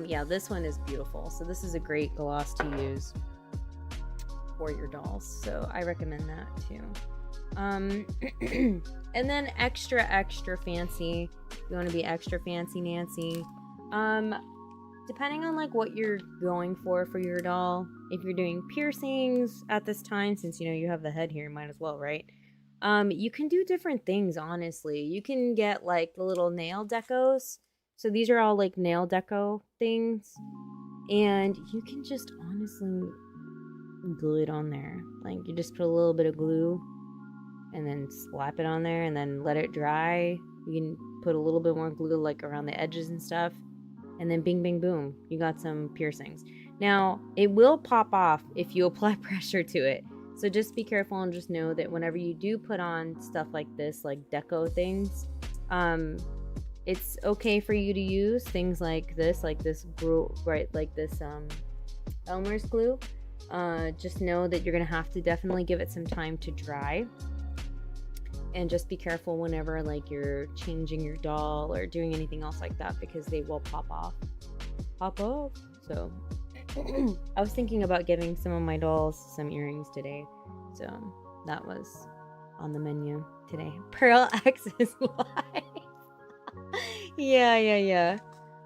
Yeah, this one is beautiful. So this is a great gloss to use for your dolls. So I recommend that too. And then extra fancy. You want to be extra fancy, Nancy. Depending on like what you're going for your doll. If you're doing piercings at this time, since you have the head here, might as well, right? You can do different things, honestly. You can get like the little nail decos. So these are all like nail deco things. And you can just honestly glue it on there. Like, you just put a little bit of glue and then slap it on there and then let it dry. You can put a little bit more glue like around the edges and stuff. And then bing, bing, boom. You got some piercings. Now, it will pop off if you apply pressure to it. So just be careful and just know that whenever you do put on stuff like this, like deco things, it's okay for you to use things like this glue, right? Like this Elmer's glue. Just know that you're gonna have to definitely give it some time to dry. And just be careful whenever like you're changing your doll or doing anything else like that, because they will pop off. So I was thinking about giving some of my dolls some earrings today, so that was on the menu today. Pearl X is live. yeah.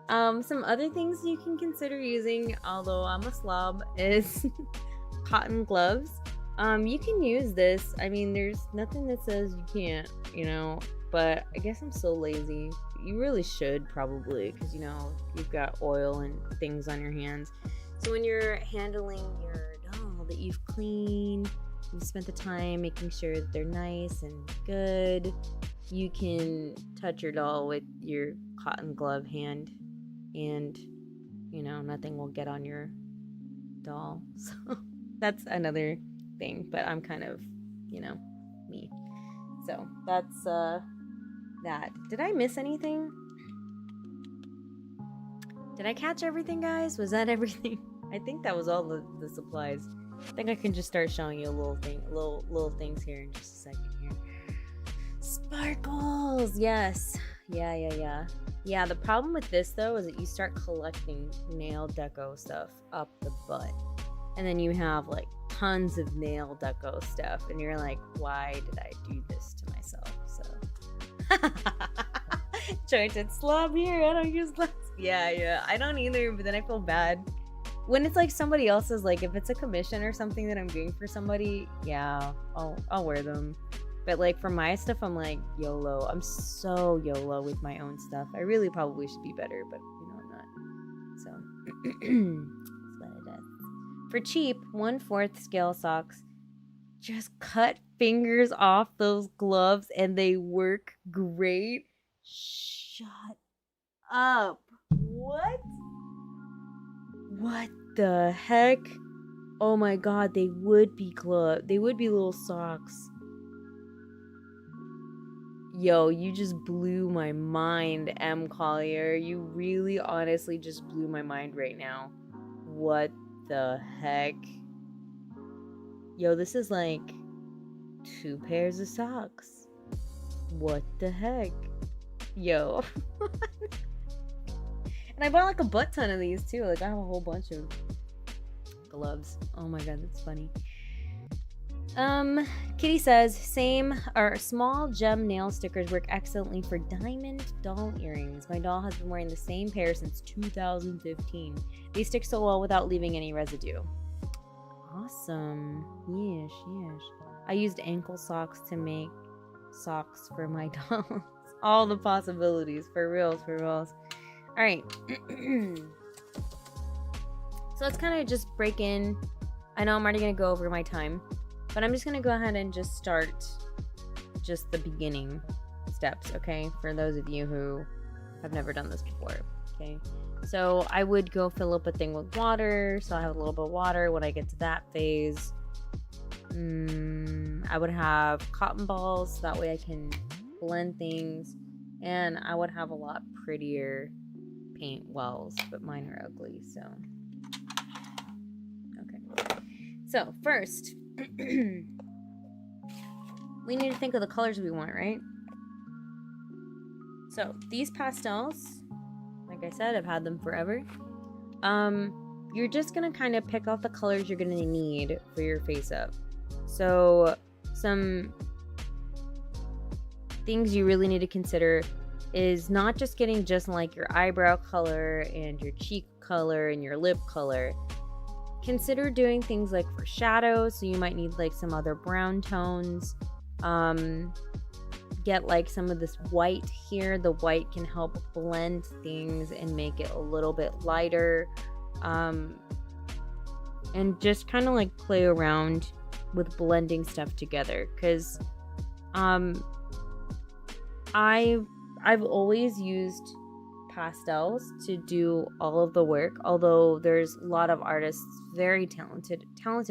Some other things you can consider using, although I'm a slob, is cotton gloves. You can use this. I mean, there's nothing that says you can't, but I guess I'm so lazy. You really should probably, because, you've got oil and things on your hands. So when you're handling your doll that you've cleaned, you've spent the time making sure that they're nice and good, you can touch your doll with your cotton glove hand and, nothing will get on your doll. So that's another thing, but I'm kind of, me. So that's that. Did I miss anything? Did I catch everything, guys? Was that everything? I think that was all the supplies. I think I can just start showing you little things here in just a second here. Sparkles, yes. Yeah, the problem with this though is that you start collecting nail deco stuff up the butt. And then you have like tons of nail deco stuff, and you're like, why did I do this to myself? So jointed slob here. I don't use gloves. Yeah, I don't either, but then I feel bad when it's like somebody else's. Like if it's a commission or something that I'm doing for somebody, yeah, I'll wear them. But like for my stuff, I'm like YOLO. I'm so YOLO with my own stuff. I really probably should be better, but I'm not. So that's what it is. For cheap, 1/4 scale socks. Just cut fingers off those gloves and they work great. Shut up. What? What the heck? Oh my god, they would be little socks. Yo, you just blew my mind, M. Collier. You really honestly just blew my mind right now. What the heck? Yo, this is like 2 pairs of socks. What the heck? Yo. And I bought like a butt ton of these too. Like I have a whole bunch of gloves. Oh my god, that's funny. Kitty says, small gem nail stickers work excellently for diamond doll earrings. My doll has been wearing the same pair since 2015. They stick so well without leaving any residue. Awesome. Yes. I used ankle socks to make socks for my dolls. All the possibilities. For reals. Alright. So let's kind of just break in. I know I'm already going to go over my time, but I'm just going to go ahead and just start just the beginning steps, okay? For those of you who have never done this before, okay? So I would go fill up a thing with water. So I have a little bit of water. When I get to that phase, I would have cotton balls. So that way I can blend things. And I would have a lot prettier paint wells, but mine are ugly, so. Okay. So first, we need to think of the colors we want, right? So these pastels, like I said, I've had them forever. You're just gonna kind of pick out the colors you're gonna need for your face up. So some things you really need to consider is not just getting just like your eyebrow color and your cheek color and your lip color. Consider doing things like for shadows, so you might need like some other brown tones. Get like some of this white here. The white can help blend things and make it a little bit lighter. And just kind of like play around with blending stuff together, because I've always used pastels to do all of the work, although there's a lot of artists, very talented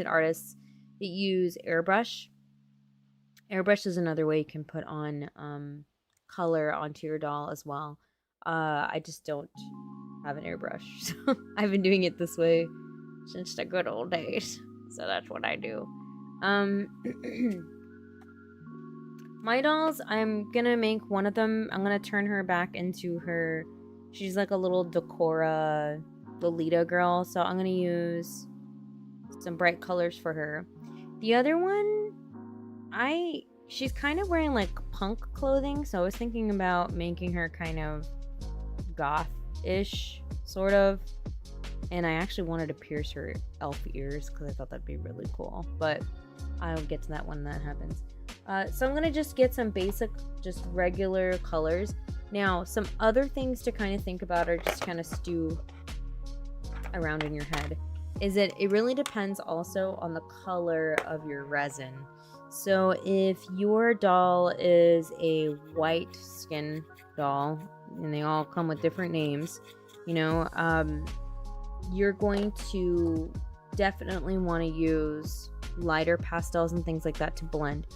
artists, that use airbrush. Airbrush is another way you can put on color onto your doll as well. I just don't have an airbrush, so I've been doing it this way since the good old days, so that's what I do. My dolls, I'm gonna make one of them, I'm gonna turn her back into her, she's like a little Decora Lolita girl, so I'm gonna use some bright colors for her. The other one, she's kind of wearing like punk clothing, so I was thinking about making her kind of goth-ish, sort of. And I actually wanted to pierce her elf ears because I thought that'd be really cool, but I'll get to that when that happens. So I'm gonna just get some basic, just regular colors. Now, some other things to kind of think about, or just kind of stew around in your head, is that it really depends also on the color of your resin. So if your doll is a white skin doll, and they all come with different names, you know, you're going to definitely want to use lighter pastels and things like that to blend.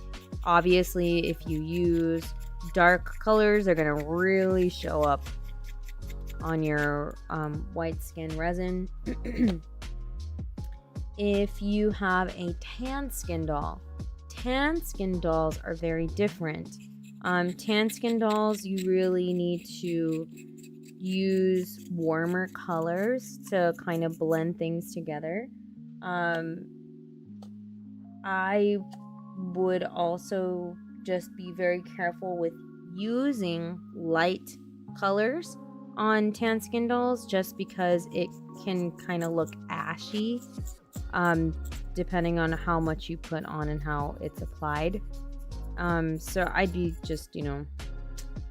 Obviously, if you use dark colors, they're going to really show up on your white skin resin. If you have a tan skin dolls are very different. Tan skin dolls, you really need to use warmer colors to kind of blend things together. I would also just be very careful with using light colors on tan skin dolls, just because it can kind of look ashy, depending on how much you put on and how it's applied. So I'd be just,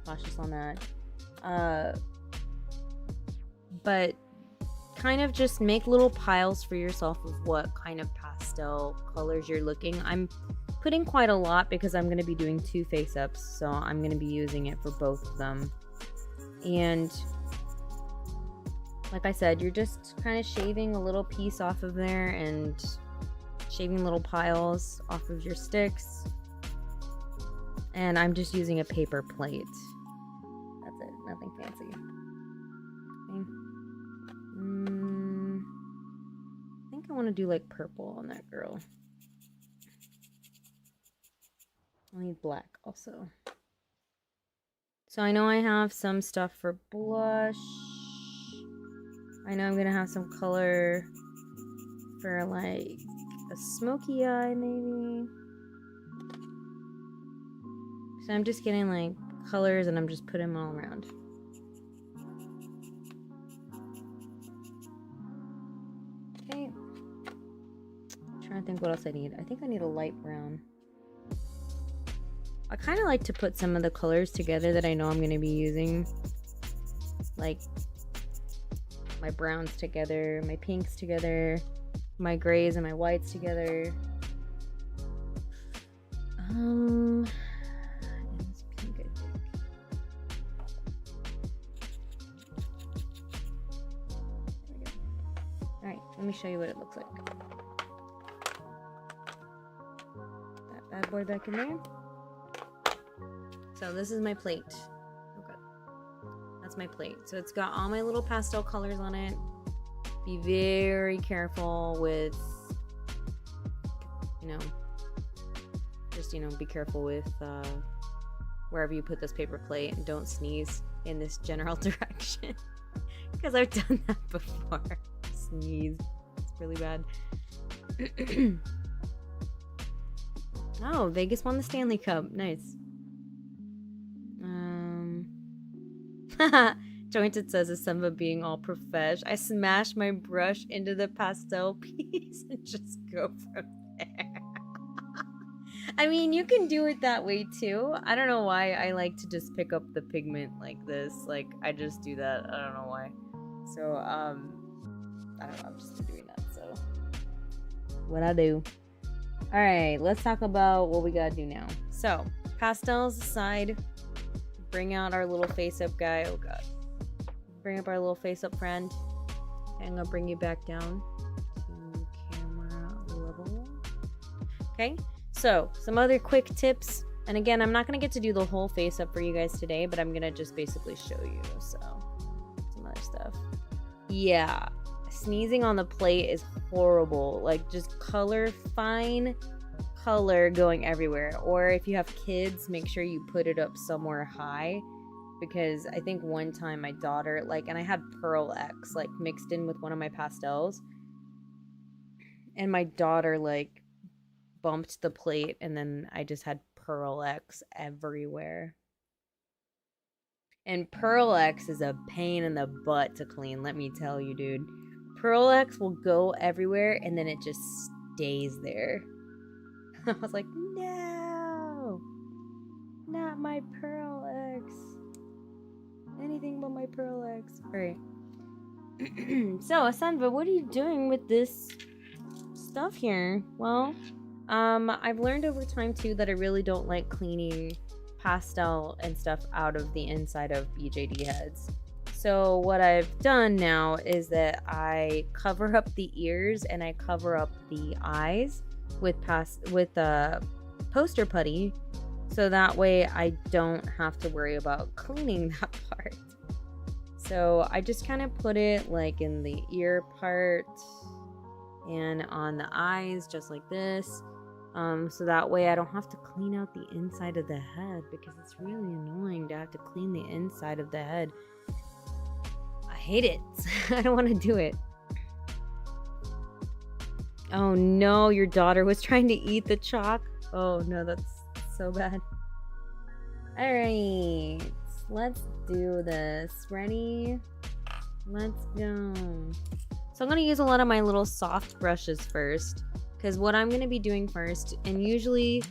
cautious on that. But kind of just make little piles for yourself of what kind of pastel colors you're looking. I'm putting quite a lot because I'm going to be doing 2 face ups, so I'm going to be using it for both of them. And like I said, you're just kind of shaving a little piece off of there and shaving little piles off of your sticks. And I'm just using a paper plate. That's it, nothing fancy. Okay. I think I want to do like purple on that girl. I'll need black also. So I know I have some stuff for blush. I know I'm gonna have some color for like a smoky eye maybe. So I'm just getting like colors and I'm just putting them all around. Okay. I'm trying to think what else I need. I think I need a light brown. I kind of like to put some of the colors together that I know I'm going to be using. Like my browns together, my pinks together, my grays and my whites together. Alright, let me show you what it looks like. That bad boy back in there. So this is my plate. Okay. That's my plate. So it's got all my little pastel colors on it. Be very careful with, be careful with wherever you put this paper plate, and don't sneeze in this general direction. Because I've done that before. Sneeze. It's really bad. Oh, Vegas won the Stanley Cup. Nice. Jointed says Asenva being all profesh. I smash my brush into the pastel piece and just go from there. I mean, you can do it that way too. I don't know why I like to just pick up the pigment like this. Like, I just do that. I don't know why. So, I don't know. I'm just doing that. So, what I do. Alright, let's talk about what we gotta do now. So, pastels aside, bring out our little face up guy. Oh god. Bring up our little face up friend. Okay, I'm gonna bring you back down to camera level. Okay, so some other quick tips. And again, I'm not gonna get to do the whole face up for you guys today, but I'm gonna just basically show you. So, some other stuff. Yeah, sneezing on the plate is horrible. Like, just fine color going everywhere. Or if you have kids, make sure you put it up somewhere high, because I think one time my daughter, like, and I had Pearl X, like, mixed in with one of my pastels, and my daughter, like, bumped the plate, and then I just had Pearl X everywhere. And Pearl X is a pain in the butt to clean, let me tell you, dude. Pearl X will go everywhere, and then it just stays there. I was like, no, not my Pearl X. Anything but my Pearl X. Alright. So, Asenva, what are you doing with this stuff here? Well, I've learned over time too that I really don't like cleaning pastel and stuff out of the inside of BJD heads. So what I've done now is that I cover up the ears and I cover up the eyes with poster putty, so that way I don't have to worry about cleaning that part. So I just kind of put it like in the ear part and on the eyes, just like this. So that way I don't have to clean out the inside of the head, because it's really annoying to have to clean the inside of the head. I hate it. I don't want to do it. Oh no, your daughter was trying to eat the chalk. Oh no, that's so bad. Alright, let's do this. Ready? Let's go. So I'm going to use a lot of my little soft brushes first, because what I'm going to be doing first, and usually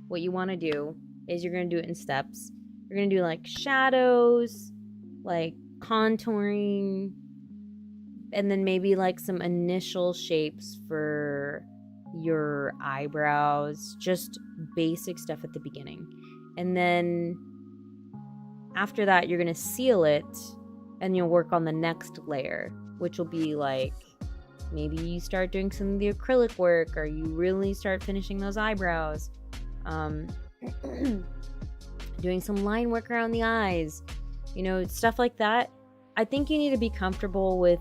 what you want to do is you're going to do it in steps. You're going to do like shadows, like contouring, and then maybe like some initial shapes for your eyebrows, just basic stuff at the beginning. And then after that, you're going to seal it, and you'll work on the next layer, which will be like, maybe you start doing some of the acrylic work, or you really start finishing those eyebrows. Doing some line work around the eyes, you know, stuff like that. I think you need to be comfortable with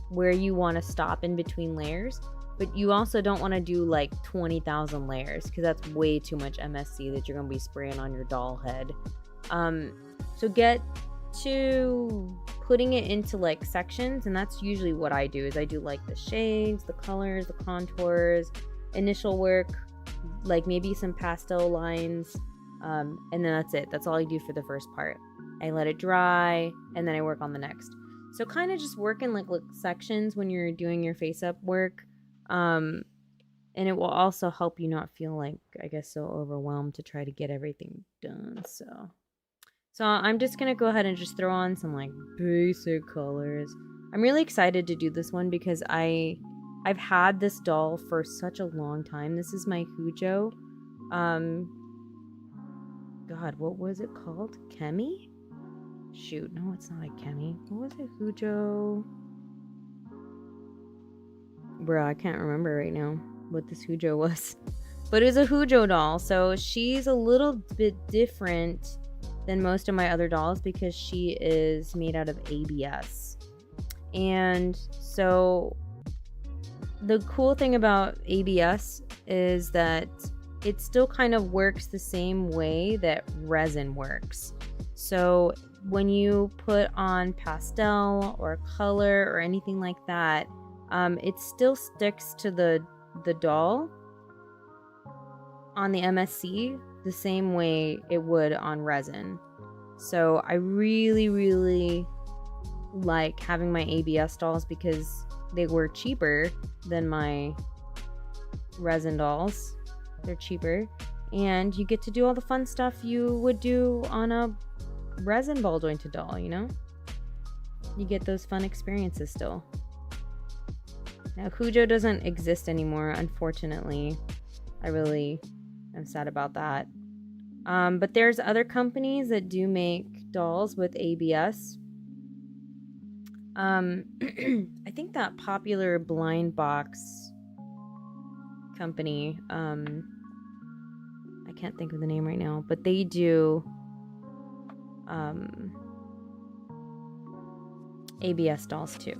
where you want to stop in between layers, but you also don't want to do like 20,000 layers, because that's way too much MSC that you're going to be spraying on your doll head. So get to putting it into like sections, and that's usually what I do. Is I do like the shades, the colors, the contours, initial work, like maybe some pastel lines, and then that's it. That's all I do for the first part. I let it dry, and then I work on the next. So kind of just work in like sections when you're doing your face up work, and it will also help you not feel like, I guess, so overwhelmed to try to get everything done. So I'm just going to go ahead and just throw on some like basic colors. I'm really excited to do this one because I've had this doll for such a long time. This is my Hujo. God, what was it called? Kemi? Shoot, no, it's not a Kemi. What was it? Hujo? Bruh, I can't remember right now what this Hujo was. But it was a Hujo doll, so she's a little bit different than most of my other dolls because she is made out of ABS. And so the cool thing about ABS is that it still kind of works the same way that resin works. So when you put on pastel or color or anything like that, it still sticks to the doll on the MSC the same way it would on resin. So I really, really like having my ABS dolls because they were cheaper than my resin dolls. They're cheaper, and you get to do all the fun stuff you would do on a resin ball jointed doll, you know? You get those fun experiences still. Now, Hujo doesn't exist anymore, unfortunately. I really am sad about that. But there's other companies that do make dolls with ABS. I think that Popular Blind Box company, I can't think of the name right now, but they do ABS dolls too.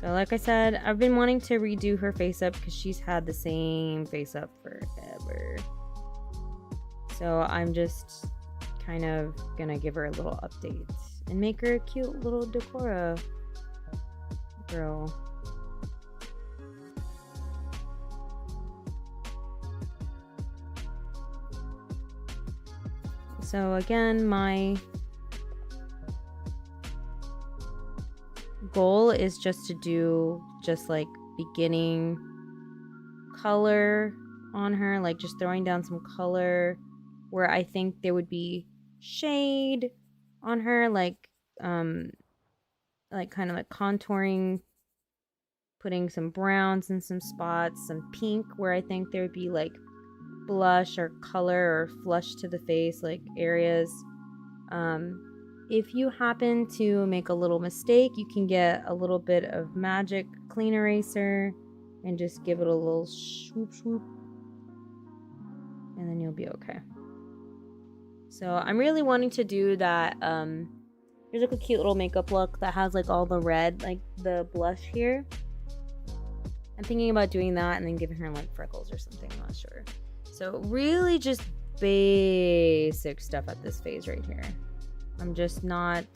So like I said, I've been wanting to redo her face up because she's had the same face up forever. So I'm just kind of gonna give her a little update and make her a cute little Decora girl. So again, my goal is just to do just like beginning color on her, like just throwing down some color where I think there would be shade on her, like kind of like contouring, putting some browns in some spots, some pink where I think there would be like blush or color or flush to the face, like areas. If you happen to make a little mistake, you can get a little bit of magic clean eraser and just give it a little swoop swoop, and then you'll be okay. So I'm really wanting to do that. There's like a cute little makeup look that has like all the red, like the blush here. I'm thinking about doing that and then giving her like freckles or something, I'm not sure. So really just basic stuff at this phase right here. I'm just not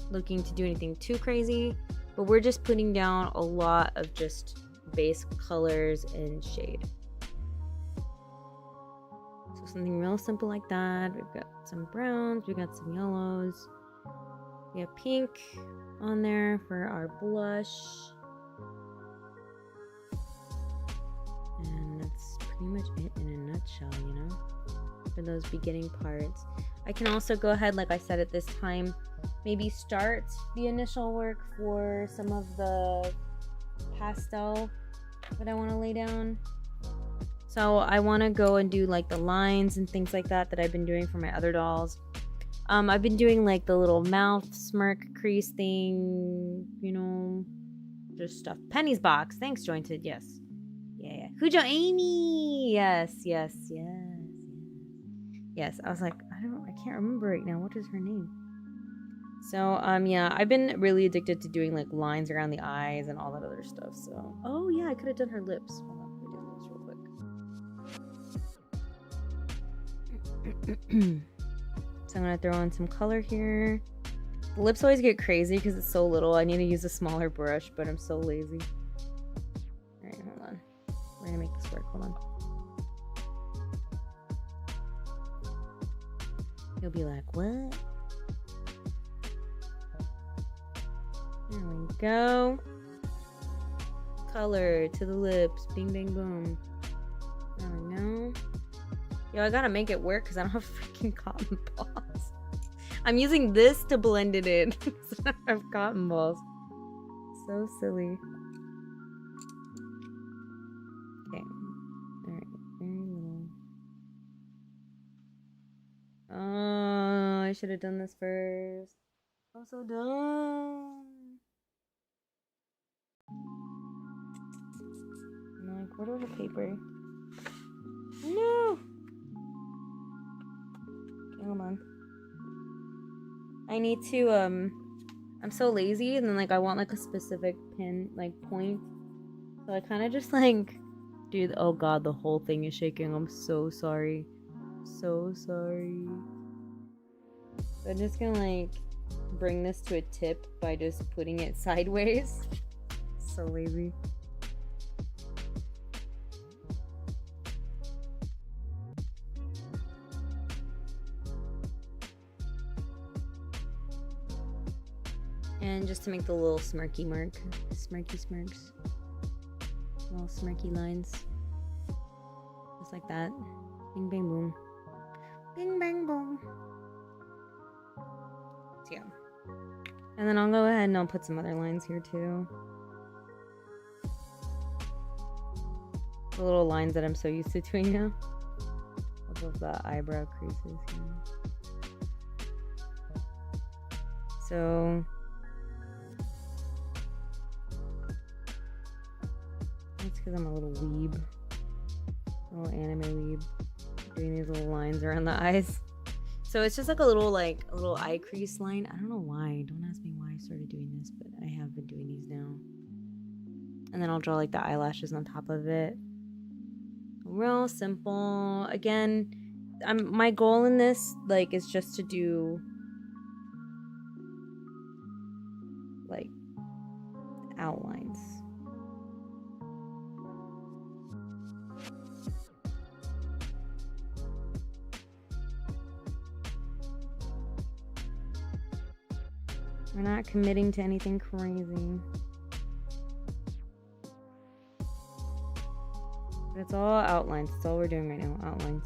looking to do anything too crazy, but we're just putting down a lot of just base colors and shade. So something real simple like that. We've got some browns, we've got some yellows, we have pink on there for our blush, and that's pretty much it in a nutshell, you know, for those beginning parts. I can also go ahead, like I said, at this time, maybe start the initial work for some of the pastel that I want to lay down. So I want to go and do like the lines and things like that I've been doing for my other dolls. I've been doing like the little mouth smirk crease thing, you know, just stuff. Penny's box, thanks Jointed, yes. Yeah. Hujo Amy, yes. Yes, I was like, I can't remember right now. What is her name? So, yeah, I've been really addicted to doing like lines around the eyes and all that other stuff. So, oh yeah, I could have done her lips. Hold on, let me do this real quick. So I'm gonna throw in some color here. The lips always get crazy because it's so little. I need to use a smaller brush, but I'm so lazy. All right, hold on. We're gonna make this work. Hold on. You'll be like, what? There we go. Color to the lips. Bing, bang, boom. There we go. Yo, I gotta make it work because I don't have freaking cotton balls. I'm using this to blend it in. So I have cotton balls. So silly. Okay. Alright. Very little. Oh, I should have done this first. I'm so dumb. I'm like, where do I have paper? No! Okay, hold on. I need to, I'm so lazy, and then, like, I want, like, a specific pin, like, point. So I kind of just, like, do, oh god, the whole thing is shaking. I'm so sorry. So sorry. So I'm just gonna like bring this to a tip by just putting it sideways. So lazy. And just to make the little smirky mark, smirky smirks, little smirky lines, just like that. Bing bang boom. Bing bang boom. So yeah. And then I'll go ahead and I'll put some other lines here too. The little lines that I'm so used to doing now. Above the eyebrow creases here. So that's because I'm a little weeb. A little anime weeb. Doing these little lines around the eyes. So it's just like a little eye crease line. I don't know why. Don't ask me why I started doing this, but I have been doing these now. And then I'll draw like the eyelashes on top of it. Real simple. Again, my goal in this like is just to do like outlines. We're not committing to anything crazy. But it's all outlines. That's all we're doing right now, outlines.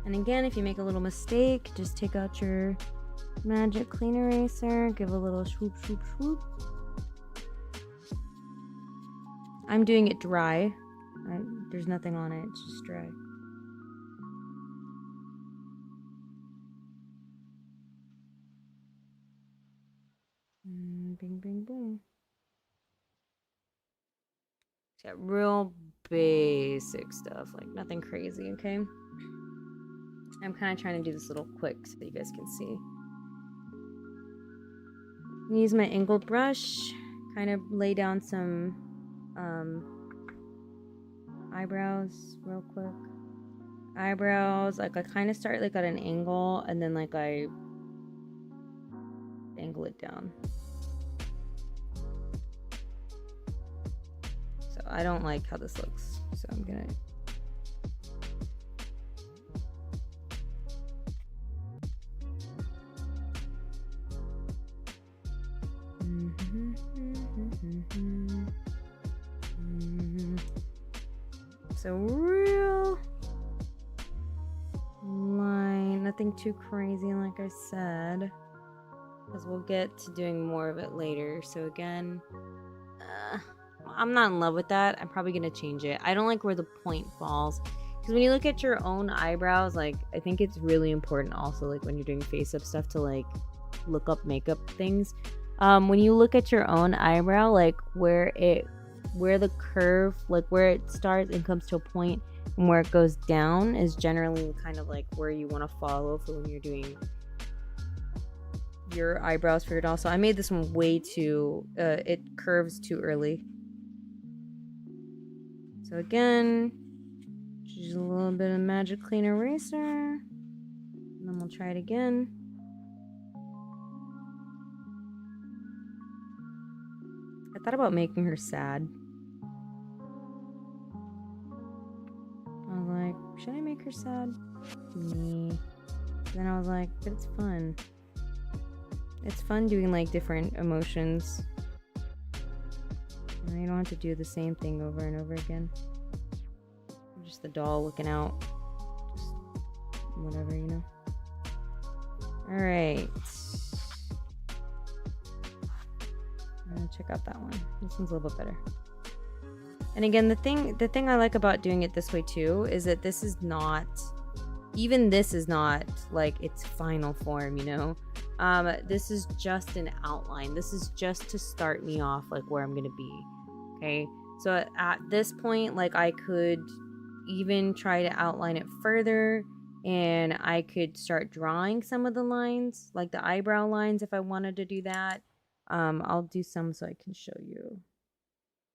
And again, if you make a little mistake, just take out your magic clean eraser, give a little swoop, swoop, swoop. I'm doing it dry. There's nothing on it, it's just dry. Bing, bing, boom. Yeah, real basic stuff, like nothing crazy, okay? I'm kind of trying to do this a little quick so that you guys can see. Use my angled brush, kind of lay down some eyebrows real quick. Eyebrows, like I kind of start like at an angle and then like I angle it down. So I don't like how this looks, so I'm gonna so real line, nothing too crazy like I said, because we'll get to doing more of it later. So again, I'm not in love with that. I'm probably gonna change it. I don't like where the point falls, because when you look at your own eyebrows, like I think it's really important also, like when you're doing face up stuff, to like look up makeup things. When you look at your own eyebrow, like where the curve, like where it starts and comes to a point and where it goes down is generally kind of like where you want to follow for when you're doing your eyebrows for your doll. So I made this one way too, it curves too early. So again, just a little bit of magic clean eraser, and then we'll try it again. I thought about making her sad. I was like, should I make her sad? Me. Then I was like, but it's fun. It's fun doing like different emotions. And you don't have to do the same thing over and over again. Just the doll looking out. Just whatever, you know. Alright. Check out that one. This one's a little bit better. And again, the thing I like about doing it this way too is that this is not, even this is not like its final form, you know. This is just an outline. This is just to start me off like where I'm gonna be. Okay, so at this point, like I could even try to outline it further, and I could start drawing some of the lines, like the eyebrow lines, if I wanted to do that. I'll do some so I can show you.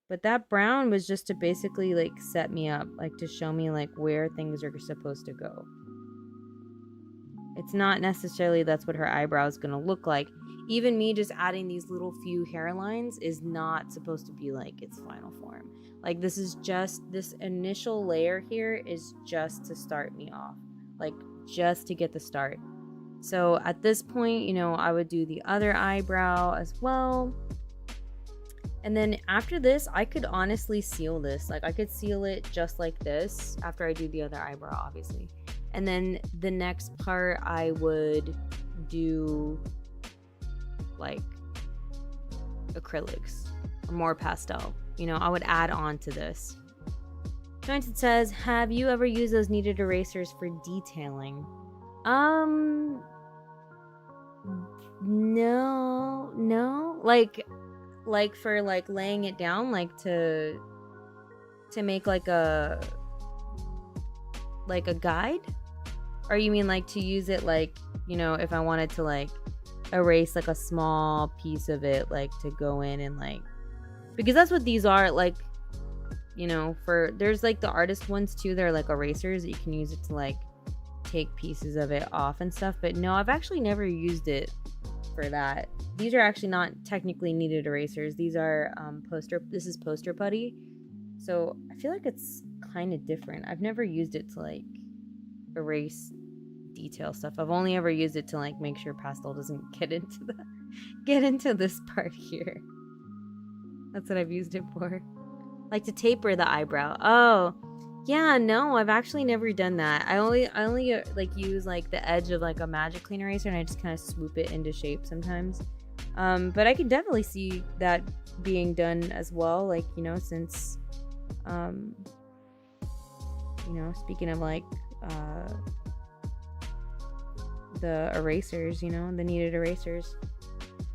But that brown was just to basically like set me up, like to show me like where things are supposed to go. It's not necessarily that's what her eyebrow is gonna look like. Even me just adding these little few hairlines is not supposed to be like its final form. Like this is just, this initial layer here is just to start me off, like just to get the start. So at this point, you know, I would do the other eyebrow as well. And then after this, I could honestly seal this. Like I could seal it just like this after I do the other eyebrow, obviously. And then the next part, I would do like acrylics or more pastel. You know, I would add on to this. Jointed says, have you ever used those kneaded erasers for No, like for like laying it down, like to make like a guide? Or you mean like to use it like, you know, if I wanted to like erase like a small piece of it, like to go in and like, because that's what these are, like, you know, for there's like the artist ones too, they're like erasers that you can use it to like take pieces of it off and stuff. But no, I've actually never used it for that. These are actually not technically kneaded erasers. These are this is poster putty, so I feel like it's kind of different. I've never used it to like erase detail stuff. I've only ever used it to like make sure pastel doesn't get into this part here. That's what I've used it for. Like to taper the eyebrow. Oh, yeah, no, I've actually never done that. I only like use like the edge of like a magic clean eraser, and I just kind of swoop it into shape sometimes. But I could definitely see that being done as well. Like, you know, since, you know, speaking of like the erasers, you know, the kneaded erasers.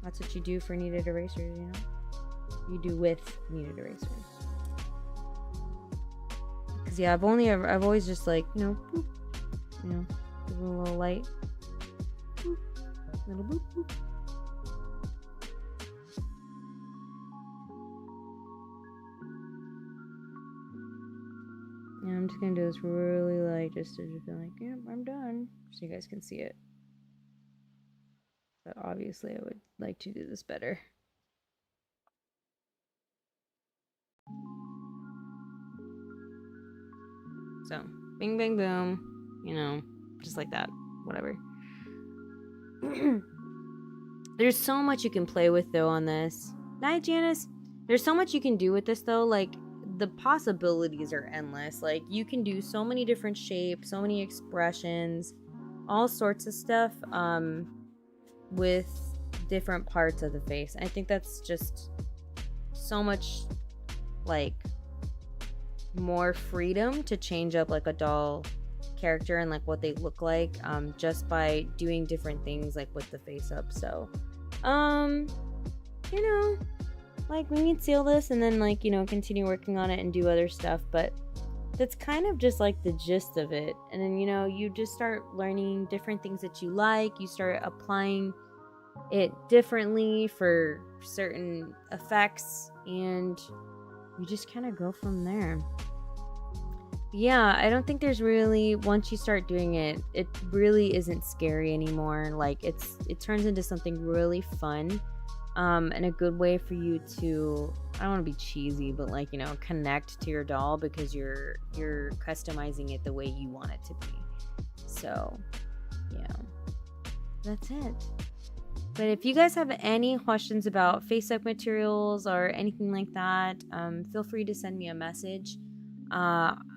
That's what you do for kneaded erasers, you know. You do with kneaded erasers. Cause yeah, I've always just like, you know, boop, you know, give it a little light, boop, little boop, boop. And I'm just gonna do this really light, just to be like, yeah, I'm done, so you guys can see it. But obviously, I would like to do this better. So, bing, bang, boom, you know, just like that, whatever. There's so much you can play with, though, on this. Night, Janice. There's so much you can do with this, though. Like, the possibilities are endless. Like, you can do so many different shapes, so many expressions, all sorts of stuff, with different parts of the face. I think that's just so much, like, more freedom to change up like a doll character and like what they look like, just by doing different things like with the face up. So you know, like we can seal this and then like, you know, continue working on it and do other stuff, but that's kind of just like the gist of it. And then, you know, you just start learning different things that you like, you start applying it differently for certain effects, and you just kind of go from there. Yeah, I don't think there's really, once you start doing it, it really isn't scary anymore. Like it turns into something really fun, and a good way for you to, I don't want to be cheesy, but like, you know, connect to your doll because you're customizing it the way you want it to be. So yeah, that's it. But if you guys have any questions about face-up materials or anything like that, feel free to send me a message.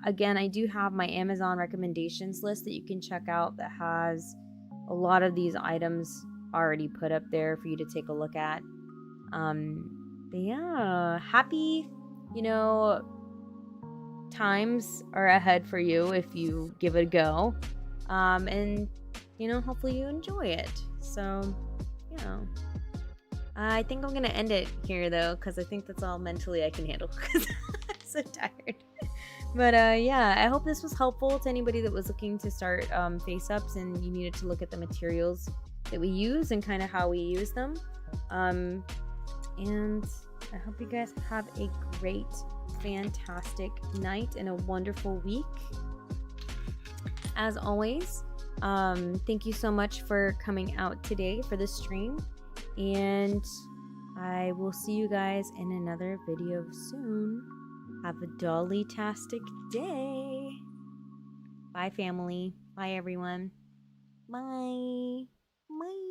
Again, I do have my Amazon recommendations list that you can check out that has a lot of these items already put up there for you to take a look at. But yeah, happy, you know, times are ahead for you if you give it a go. And, you know, hopefully you enjoy it. So, yeah. I think I'm going to end it here, though, because I think that's all mentally I can handle because I'm so tired. But yeah, I hope this was helpful to anybody that was looking to start face-ups and you needed to look at the materials that we use and kind of how we use them. And I hope you guys have a great, fantastic night and a wonderful week. As always, thank you so much for coming out today for this stream. And I will see you guys in another video soon. Have a dolly-tastic day. Bye, family. Bye, everyone. Bye. Bye.